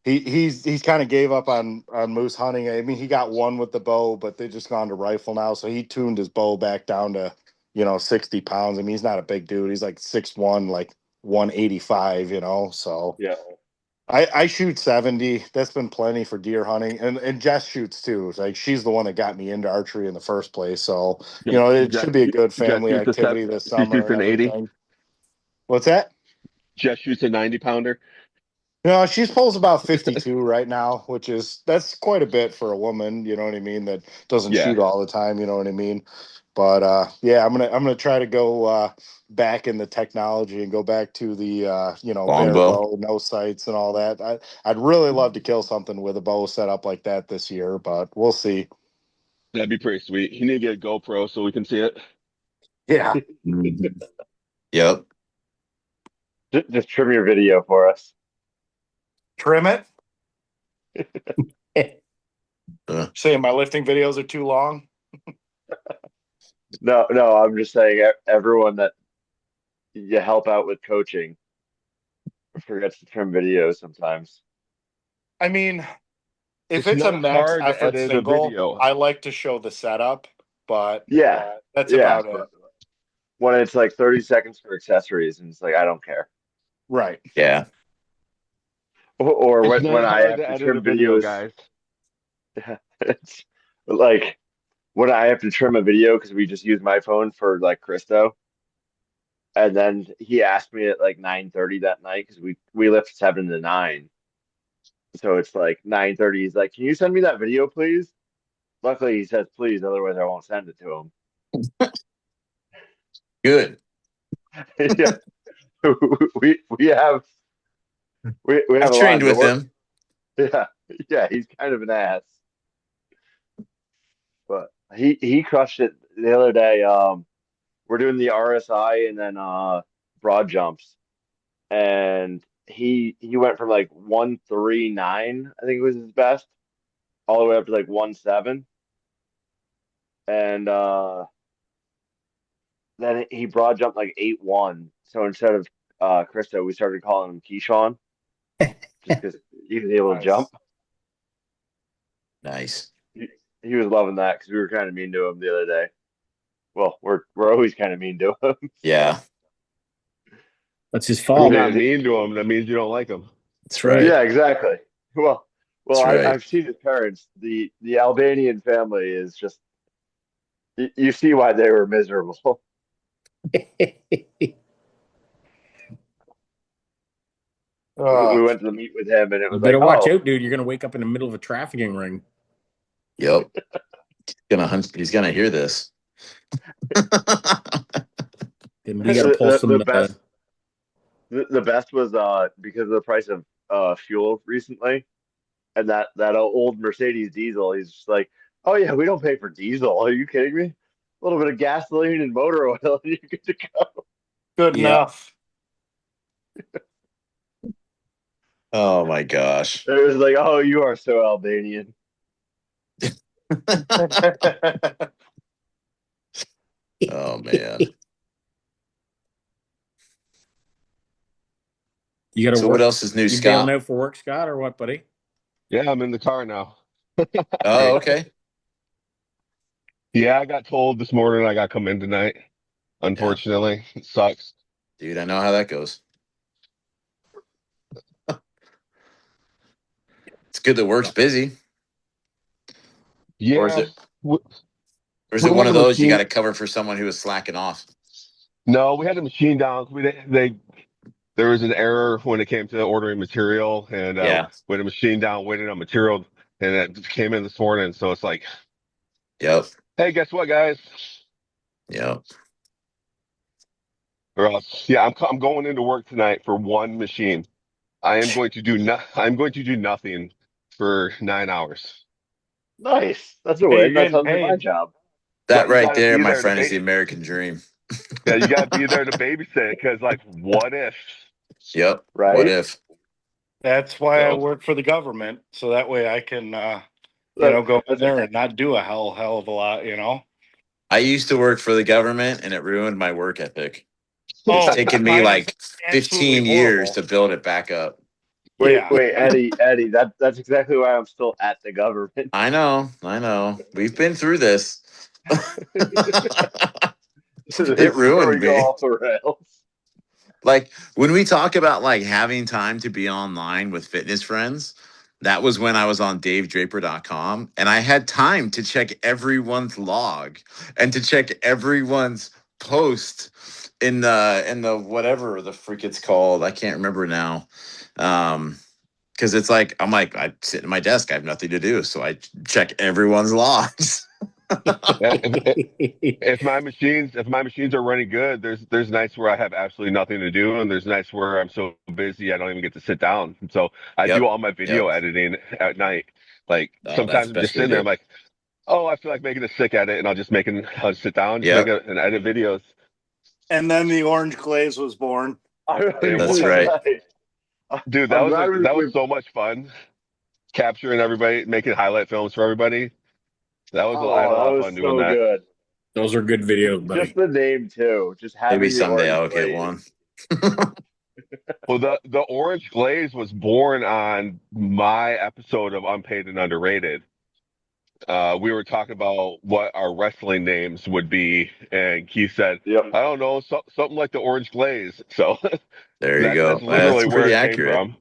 he's kind of gave up on moose hunting. I mean, he got one with the bow, but they just gone to rifle now. So he tuned his bow back down to 60 pounds. I mean, he's not a big dude. He's like 6'1", like 185. So Yeah. I shoot 70. That's been plenty for deer hunting, and Jess shoots too. It's like she's the one that got me into archery in the first place. So it should be a good family Jess shoots activity this she summer shoots and an 80. everything. What's that? Jess shoots a 90-pounder. No, she's pulls about 52 right now, that's quite a bit for a woman, you know what I mean, that doesn't Yeah. shoot all the time, you know what I mean? But yeah, I'm gonna try to go back in the technology and go back to the bare Longbow. bow, no sights and all that. I'd really love to kill something with a bow set up like that this year, but we'll see. That'd be pretty sweet. You need to get a GoPro so we can see it. Yeah. Mhm. Yep. Just trim your video for us. Trim it. Saying my lifting videos are too long. No, I'm just saying everyone that you help out with coaching forgets to trim videos sometimes. I mean, if It's it's a not max hard to effort edit a single, video. I like to show the setup, but Yeah, that's yeah. about it. When it's like 30 seconds for accessories, and it's like I don't care. Right. Yeah. Or It's when not I hard have to to edit a trim video, videos, guys. it's like when I have to trim a video because we just use my phone for like Christo, and then he asked me at like 9:30 that night because we left 7 to 9, so it's like 9:30. He's like, "Can you send me that video, please?" Luckily, he says please, otherwise I won't send it to him. Good. Yeah, we have we I've have a lot trained of with door. him. Yeah, yeah, he's kind of an ass, but he crushed it the other day. We're doing the RSI and then broad jumps, and he went from like 139, I think it was his best, all the way up to like 1.7, and then he broad jumped like 8.1. So instead of Christo, we started calling him Keyshawn just because he was able to Nice. jump. Nice. He was loving that because we were kind of mean to him the other day. Well, we're always kind of mean to him. Yeah. That's his If you're fault. not mean to him, that means you don't like him. That's right. Yeah, exactly. Well, That's right. I've seen his parents. The Albanian family is just you see why they were miserable. We went to the meet with him, and it You was like, better watch oh, out, dude. You're gonna wake up in the middle of a trafficking ring. Yep. He's gonna hear this. Then we gotta pull some. the best the best was because of the price of fuel recently, and that old Mercedes diesel. He's just like, oh yeah, we don't pay for diesel. Are you kidding me? A little bit of gasoline and motor oil, and you're good to go. Good Yeah. enough. Oh my gosh. It was like, oh, you are so Albanian. Oh man. You gotta So work. what else is new, You bailing Scott? out for work, Scott, or what, buddy? Yeah, I'm in the car now. Oh, okay. Yeah, I got told this morning I got to come in tonight. Unfortunately, it sucks. Dude, I know how that goes. It's good that work's busy. Yeah, Or is it w- or is we it one had of a those you machine. gotta cover for someone who was slacking off? No, we had a machine down. There was an error when it came to ordering material, and Yeah. we had a machine down waiting on material, and it just came in this morning. So it's like, Yep. hey, guess what, guys? Yep. Or else, yeah, I'm going into work tonight for one machine. I'm going to do nothing for 9 hours. Nice. That's a Hey, win. you're That getting sounds like my paid. job. That But you right got to there, be my there to friend, is the American dream. yeah, you got to be there to babysit because, like, what if? Yep. Right? What if? That's why I So work for the government, so that way I can, That- go in that's there and not do a hell of a lot. I used to work for the government and it ruined my work ethic. Oh, It's taken me mine is like absolutely 15 years horrible. to build it back up. Wait, Yeah. wait, Eddie. That's exactly why I'm still at the government. I know. We've been through this. This It is where ruined we go me. off the rails. Like when we talk about like having time to be online with fitness friends, that was when I was on davedraper.com and I had time to check everyone's log and to check everyone's post in the whatever the freak it's called. I can't remember now. Because it's like I sit at my desk, I have nothing to do, so I check everyone's logs. If my machines are running good, there's nights where I have absolutely nothing to do, and there's nights where I'm so busy I don't even get to sit down. So I do Yep. all my video Yep. editing at night. Like Oh, that's sometimes the I'm just best way to sitting do there, I'm it. like, oh, I feel like making a sick edit, and I'll sit down, just make Yep. it and edit videos. And then the orange glaze was born. I was And That's gonna right. say, dude, I'm glad that was we so much fun capturing everybody, making highlight films for everybody. I had a oh, lot that of was fun doing so that. good. Those are good videos, Just buddy. the name too. Just Maybe having the someday orange I'll get glaze. one. Well, the orange glaze was born on my episode of Unpaid and Underrated. We were talking about what our wrestling names would be, and Keith said, Yep. "I don't know, something like the orange glaze." So There you that's go. literally That's where pretty it came accurate. from.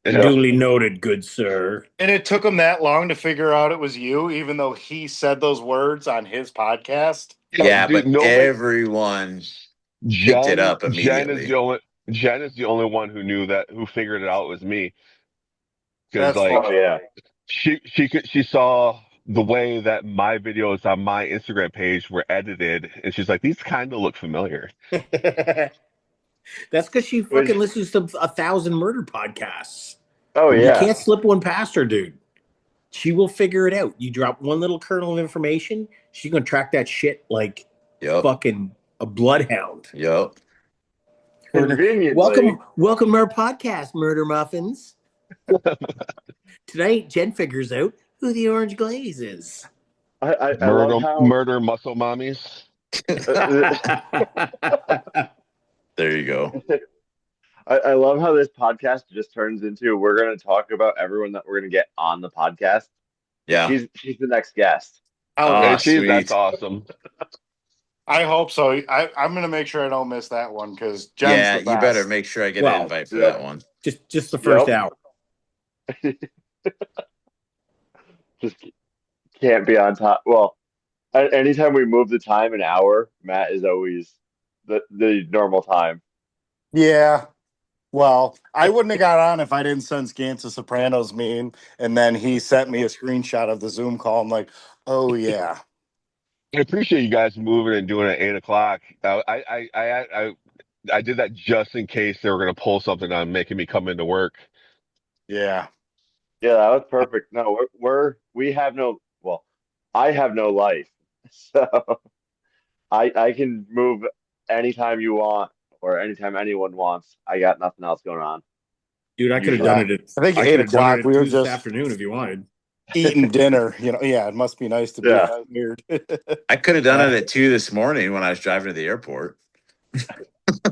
Yep. Duly noted, good sir. And it took him that long to figure out it was you, even though he said those words on his podcast. Yeah, Yeah, dude, but nobody. everyone picked it Jen, up Jen is immediately. the only. Jen is the only one who figured it out was me, because That's like Oh funny. yeah. she saw the way that my videos on my Instagram page were edited, and she's like, these kind of look familiar. That's because she Which fucking listens to 1,000 murder podcasts. oh You yeah. can't slip one past her, dude. She will figure it out. You drop one little kernel of information, she's gonna track that shit like Yep. fucking a bloodhound. Yep. Conveniently, Welcome to our podcast, Murder Muffins. Tonight, Jen figures out who the orange glaze is. I love how Murder muscle mommies. There you go. I love how this podcast just turns into we're going to talk about everyone that we're going to get on the podcast, and Yeah. she's the next guest. Ah, That's sweet. awesome. I hope so. I'm going to make sure I don't miss that one because Jen's Yeah, the you better best. make sure I get an Well, invite for Yep. that one. just the first Yep. hour. Just can't be on top. Well, anytime we move the time an hour, Matt is always the normal time. Yeah. Well, I wouldn't have got on if I didn't send Scants a Sopranos meme, and then he sent me a screenshot of the Zoom call. I'm like, oh yeah, I appreciate you guys moving and doing it at 8 o'clock. I did that just in case they were going to pull something on making me come into work. yeah. Yeah, that was perfect. No, we have no. Well, I have no life, so I can move anytime you want or anytime anyone wants. I got nothing else going on. Dude, I could have Usually. done Yeah. it at I think I 8 could have done it o'clock. at We were 2 this just afternoon if you wanted. eating dinner. Yeah, it must be nice to be Yeah. weird. I could have done it at 2 this morning when I was driving to the airport.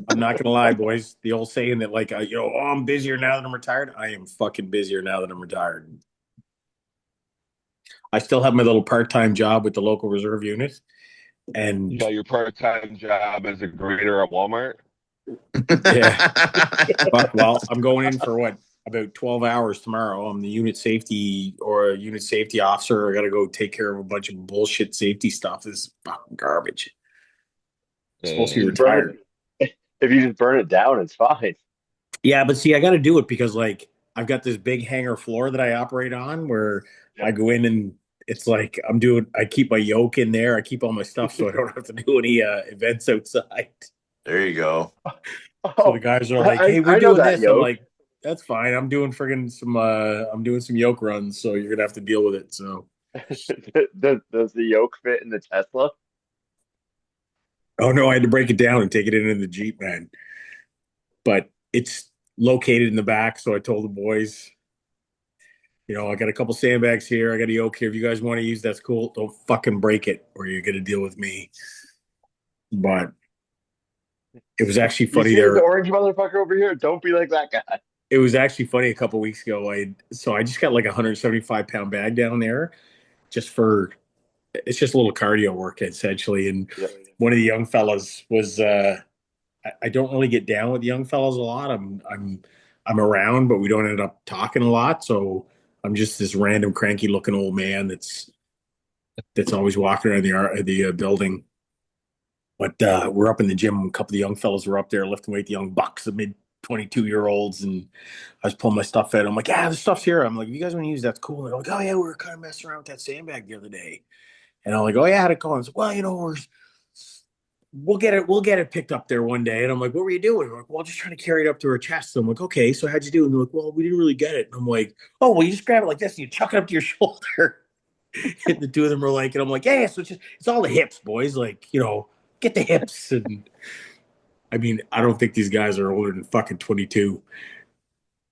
I'm not gonna lie, boys. The old saying that like oh, I'm busier now that I'm retired. I am fucking busier now that I'm retired. I still have my little part-time job with the local reserve unit, and You got your part-time job as a greeter at Walmart. yeah, well, I'm going in for what about 12 hours tomorrow. I'm the unit safety or a unit safety officer. I got to go take care of a bunch of bullshit safety stuff. This is fucking garbage. I'm supposed to be Just burn retired. it. If you just burn it down, it's fine. Yeah, but see, I got to do it because like I've got this big hangar floor that I operate on where I Yep. go in and it's like I keep my yoke in there. I keep all my stuff so I don't have to do any events outside. There you go. So the Oh, guare like, "Hey, we're I know doing that this." I'm yoke. like, "That's fine. I'm doing friggin' some I'm doing some yoke runs, so you're gonna have to deal with it." So, Does the yoke fit in the Tesla? oh no, I had to break it down and take it into the Jeep, man. But it's located in the back, so I told the boys, I got a couple sandbags here. I got a yoke here. If you guys want to use, that's cool. Don't fucking break it, or you're gonna deal with me. But it was actually You funny see this there. orange motherfucker over here? Don't be like that guy. It was actually funny a couple weeks ago. I just got like a 175-pound bag down there just for it's just a little cardio work essentially. And Yep. one of the young fellas was I don't really get down with young fellas a lot. I'm around, but we don't end up talking a lot. So I'm just this random cranky looking old man that's always walking around the building. But we're up in the gym. A couple of the young fellas were up there lifting weight, the young bucks, the mid 22-year-olds, and I was pulling my stuff out. I'm like, yeah, the stuff's here. I'm like, if you guys want to use that's cool. And they're like, oh yeah, we were kind of messing around with that sandbag the other day. And I'm like, oh yeah, how'd it go? And I said, well, we'll get it picked up there one day. And I'm like, what were you doing? They're like, well, just trying to carry it up to her chest. I'm like, okay, so how'd you do? And they're like, well, we didn't really get it. And I'm like, oh, well, you just grab it like this and you chuck it up to your shoulder. And the two of them are like, and I'm like, yeah, so it's all the hips, boys. Like, get the hips. And I mean, I don't think these guys are older than fucking 22.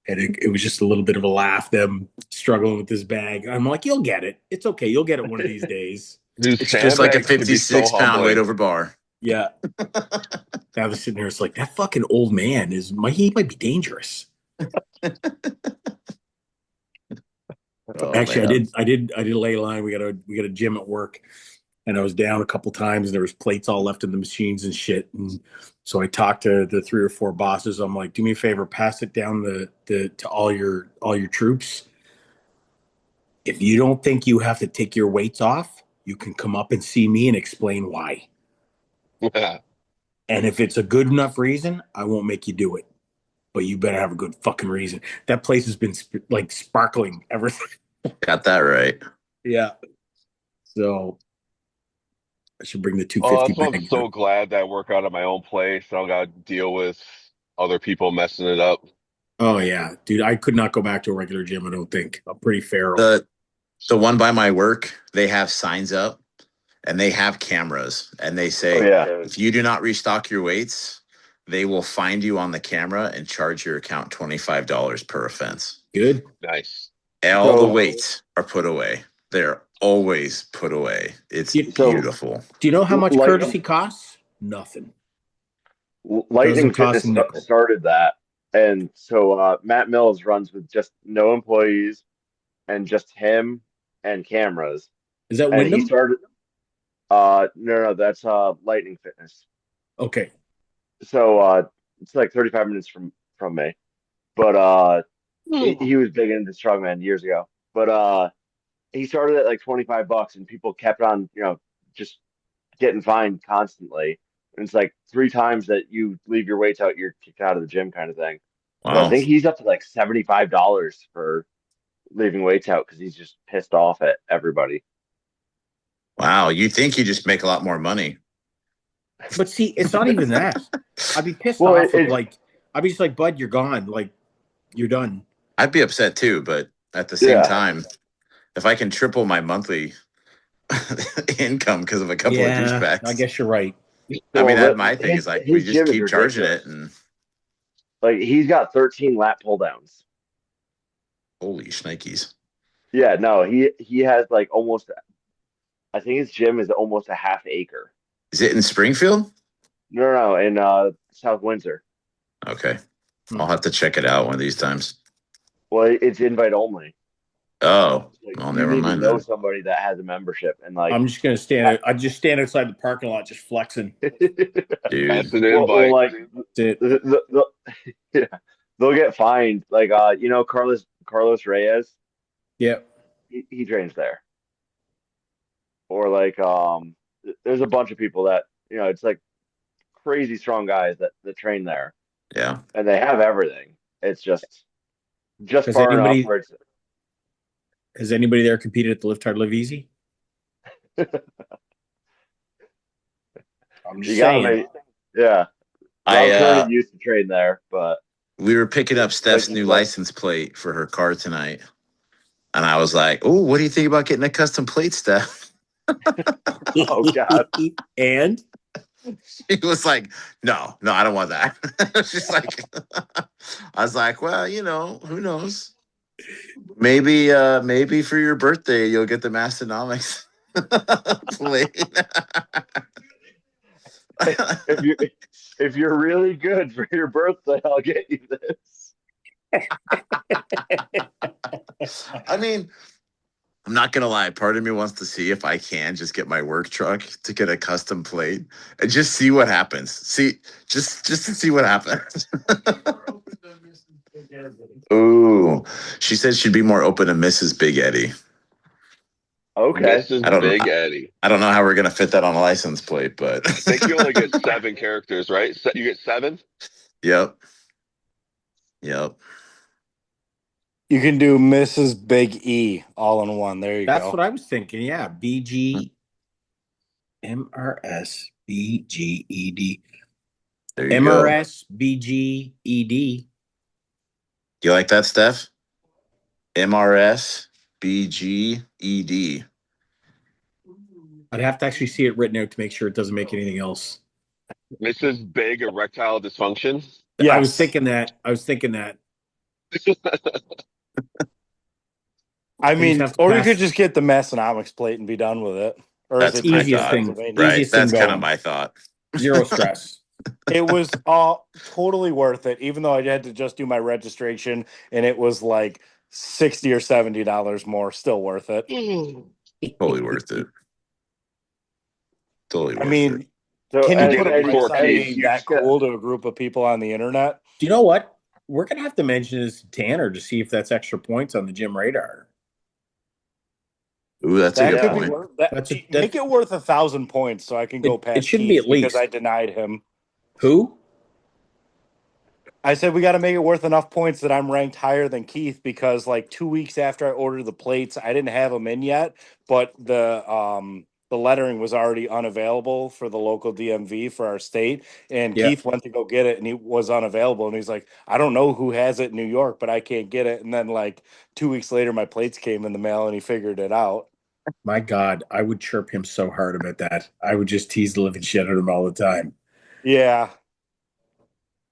And it was just a little bit of a laugh, them struggling with this bag. I'm like, you'll get it. It's okay. You'll get it one of these days. Dude, It's just like a sandbags can be so 56-pound weight humbling. over bar. Yeah. I was sitting there. It's like that fucking old man he might be dangerous. Oh, Actually, man. I did lay line. We got a gym at work, and I was down a couple times, and there was plates all left in the machines and shit. And so I talked to the 3 or 4 bosses. I'm like, do me a favor, pass it down to all your troops. If you don't think you have to take your weights off, you can come up and see me and explain why. And if it's a good enough reason, I won't make you do it. But you better have a good fucking reason. That place has been like sparkling ever since. Got that right. Yeah. So I should bring the Oh, 250 that's why I'm bag. so glad that I work out at my own place. I don't got to deal with other people messing it up. Oh yeah, dude, I could not go back to a regular gym. I don't think I'm pretty feral. The one by my work, they have signs up and they have cameras and they Oh say, yeah. if you do not restock your weights, they will find you on the camera and charge your account $25 per offense. Good. Nice. All the So- weights are put away. They're always put away. It's So- beautiful. Do you know how much Like- courtesy costs? Nothing. Lightning Doesn't cost Fitness a nickel. started that, and so Matt Mills runs with just no employees and just him and cameras. Is that And he Wyndham? started. No, that's Lightning Fitness. Okay. So it's like 35 minutes from me, but he was big into strongman years ago. But he started at like $25, and people kept on, just getting fined constantly. And it's like 3 times that you leave your weights out, you're kicked out of the gym, kind of thing. So I Wow. think he's up to like $75 for leaving weights out because he's just pissed off at everybody. Wow. You think you just make a lot more money. But see, it's not even that. I'd be pissed Well, off. I'd be just like, Bud, you're gone. Like, you're done. I'd be upset too, but at the same Yeah. time, if I can triple my monthly income because of a couple of douchebags, I guess you're right. I mean, Well, that my thing is like we his just gym is keep charging ridiculous. it, and Like he's got 13 lat pull downs. holy shnikes. Yeah, no, he has like almost. I think his gym is almost a half acre. Is it in Springfield? No, in South Windsor. Okay. I'll have to check it out one of these times. Well, it's invite only. Oh, Like, well, you never need mind to know then. somebody that has a membership, and like, I'm just gonna stand. I just stand outside the parking lot, just flexing. Dude. That's an well, invite. like, That's it. yeah, they'll get fined. Like, Carlos Reyes, Yeah. he trains there, or like, there's a bunch of people that it's like crazy strong guys that train there, Yeah. and they have everything. It's just Has far anybody- enough where it's. Has anybody there competed at the Lift Hard Live Easy? I'm just You got saying. me. Yeah. I, Rob Kearney used to train there, but We were picking up Steph's Like, new like- license plate for her car tonight. And I was like, oh, what do you think about getting a custom plate, Steph? Oh, God. And She was like, no, I don't want that. She's like, I was like, well, who knows? Maybe for your birthday, you'll get the Mastonomics plate. if you're really good for your birthday, I'll get you this. I mean, I'm not gonna lie. Part of me wants to see if I can just get my work truck to get a custom plate and just see what happens. Just to see what happens. Ooh, she said she'd be more open to Mrs. Big Eddie. Okay. Mrs. Big Eddie. I don't know how we're gonna fit that on a license plate, but I think you only get 7 characters, right? You get 7? Yep. You can do Mrs. Big E all in one. There you That's go. what I was thinking. Yeah, BG MRS BGED. There you MRS BGED. Do you like that, Steph? MRS BGED. I'd have to actually see it written out to make sure it doesn't make anything else. Mrs. Big Erectile Dysfunction. Yes. I was thinking that. I Things mean, have to or you pass. could just get the Massonomics plate and be done with it. Or That's is it my easiest thought. thing. Pennsylvania? Right. Easiest That's thing kind of going. my thought. Zero stress. It was totally worth it, even though I had to just do my registration and it was like $60 or $70 more. Still worth it. Totally worth it. Totally worth I mean, it. So can you get put a it price before on Keith. being that cool to a group of people on the internet? Do you know what? We're gonna have to mention this to Tanner to see if that's extra points on the gym radar. Ooh, that's a That good could point. be worth that. That's Make it worth 1,000 points so I can go past it should Keith be at because least. I denied him. Who? I said we got to make it worth enough points that I'm ranked higher than Keith because like 2 weeks after I ordered the plates, I didn't have them in yet, but the lettering was already unavailable for the local DMV for our state, and Yeah. Keith went to go get it and he was unavailable, and he's like, I don't know who has it in New York, but I can't get it. And then like 2 weeks later, my plates came in the mail and he figured it out. My God, I would chirp him so hard about that. I would just tease the living shit out of him all the time. Yeah.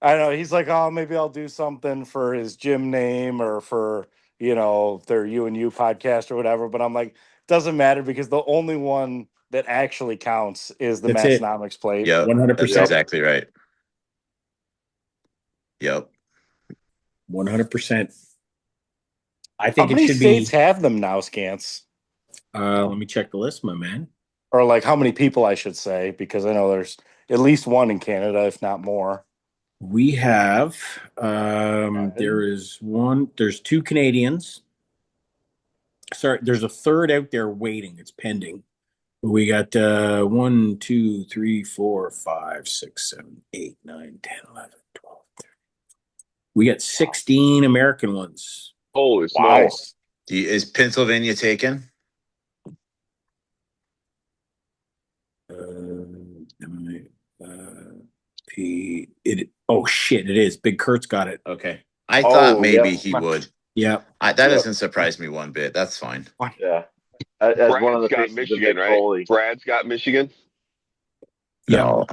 I know. He's like, oh, maybe I'll do something for his gym name or for, their You and You podcast or whatever. But I'm like, doesn't matter because the only one that actually counts is the That's it. Massonomics plate. Yep. 100%. That's exactly right. Yep. 100%. I How think it many should states be. have them now, Scants? Let me check the list, my man. Or like how many people, I should say, because I know there's at least one in Canada, if not more. We have there's 2 Canadians. Sorry, there's a third out there waiting. It's pending. We got 1, 2, 3, 4, 5, 6, 7, 8, 9, 10, 11, 12, 13. We got 16 American ones. Holy Wow. smokes. Is Pennsylvania taken? Oh shit, it is. Big Kurt's got it. Okay. I thought maybe he yeah. would. Yeah. That doesn't surprise me one bit. That's fine. Yeah. As one of the Brad's got faces of Michigan, Mick right? Foley. Brad's got Michigan. No.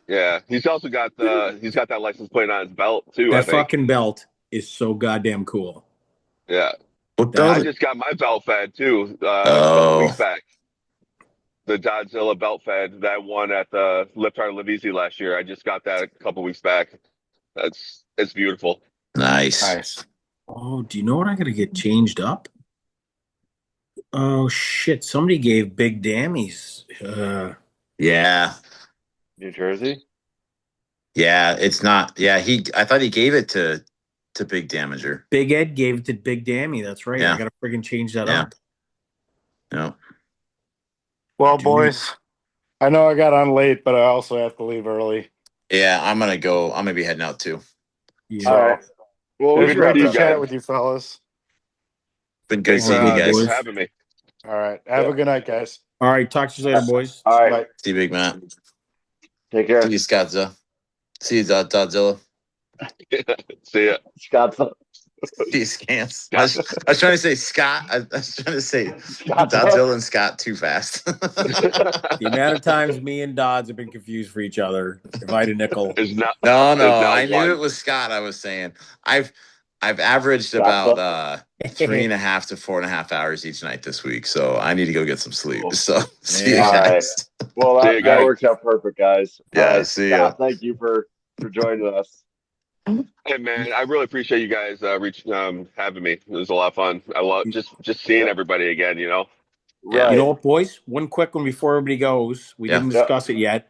Yeah, he's also got that license plate on his belt too. I That think. fucking belt is so goddamn cool. Yeah, What That- I belt? just got my belt fed too a couple weeks back. The Doddzilla belt fed that won at the Lift Hard Live Easy last year. I just got that a couple weeks back. It's beautiful. Nice. Oh, do you know what I gotta get changed up? Oh shit! Somebody gave Big Dammies. Yeah. New Jersey? Yeah, it's not. Yeah, I thought he gave it to Big Damager. Big Ed gave it to Big Dammy. That's right. Yeah. I gotta friggin' change that Yeah. up. No. Well, boys, I know I got on late, but I also have to leave early. Yeah, I'm gonna be heading out too. Yeah. All right. Well, It we was should great wrap to this chat up. with you fellas. Been good Thanks, seeing you thanks guys. for having me. All right. Have a good night, guys. All right. Talk to you later, boys. All right. Bye. See you, Big Matt. Take care. See you, Scottzilla. See you, Doddzilla. See ya. Scott's See you, Scants. I was trying to say Scott. I was trying to say Scott's Doddzilla and Scott too fast. The amount of times me and Dodds have been confused for each other. If I had a nickel. It's not. No, It's not I knew one. it was Scott. I was saying I've averaged Scott's about 3.5 to 4.5 hours each night this week, so I need to go get some sleep. Cool. So see you Yeah. guys. Well, See you that guys. works out perfect, guys. Yeah, All right, see Scott, ya. thank you for joining us. Hey man, I really appreciate you guys having me. It was a lot of fun. I love just seeing Yep. everybody again. You know. Yeah. You know Right. what, boys? One quick one before everybody goes. We Yeah. didn't Yep. discuss it yet.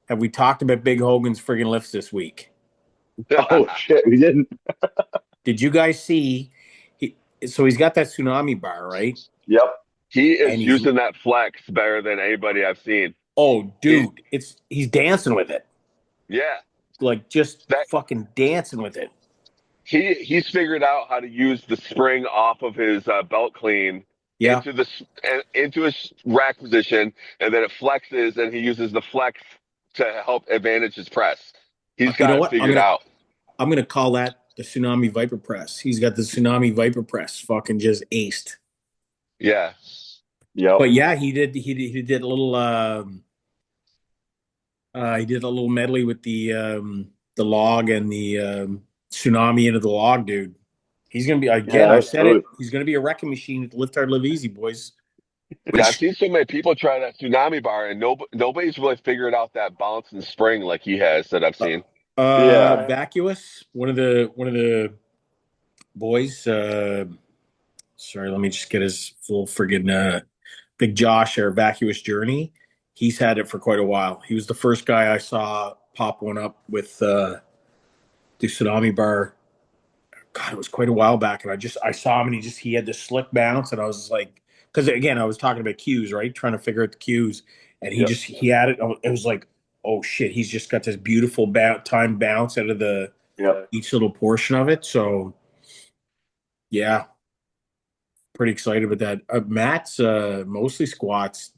Have we talked about Big Hogan's friggin' lifts this week? Oh shit, we didn't. Did you guys see? So he's got that tsunami bar, right? Yep. He And is he's using that flex better than anybody I've seen. oh, He, dude, he's dancing with it, yeah, like just that fucking dancing with it. he's figured out how to use the spring off of his belt clean Yeah, into his rack position, and then it flexes, and he uses the flex to help advantage his press. He's you got know it what? figured out. I'm gonna call that the tsunami viper press. He's got the tsunami viper press, fucking just aced. Yeah, Yep. But yeah, he did a little he did a little medley with the log and the tsunami into the log, dude. He's gonna be Yeah, again. I've that's said it. smooth. He's gonna be a wrecking machine at Lift Hard, Live Easy, boys. yeah. I've Which seen so many people try that tsunami bar, and nobody's really figured out that bounce and spring like he has that I've seen. Yeah. Vacuous, one of the boys. Sorry, let me just get his full friggin' Big Josh or Vacuous Journey. He's had it for quite a while. He was the first guy I saw pop one up with the tsunami bar. God, it was quite a while back, and I saw him, and he had this slick bounce, and I was like, because again, I was talking about cues, right? Trying to figure out the cues, and Yep. he had it. It was like, oh shit, he's just got this beautiful time bounce out of the Yep. each little portion of it. So yeah, pretty excited about that. Matt's mostly squats,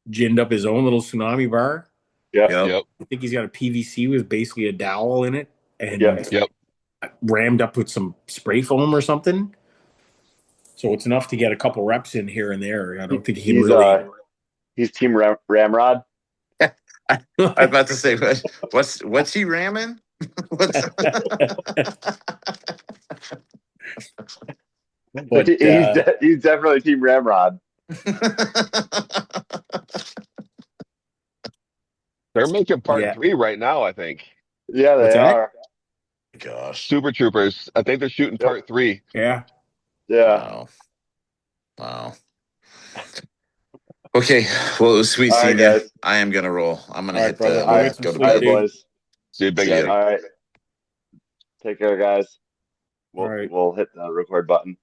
ginned up his own little tsunami bar. Yep. yep. Yep, I think he's got a PVC with basically a dowel in it, and Yep. yep. rammed up with some spray foam or something. So it's enough to get a couple reps in here and there. I don't think he can He's really. he's team Ramrod. I was about to say what's he ramming? What's But He's definitely team Ramrod. They're making part yeah, 3 right now. I think Yeah, what's they that? are. Gosh. Super Troopers. I think they're shooting Yep. part 3. Yeah. Yeah. Wow. Wow. Okay. Well, it was sweet All right, seeing you. guys. I am gonna roll. I'm gonna All right, hit brother. the Go All right. get some go to All sleep, right, bed. dude. boys. See you, Big See ya. Daddy. All right. Take care, guys. All We'll right. we'll hit the record button.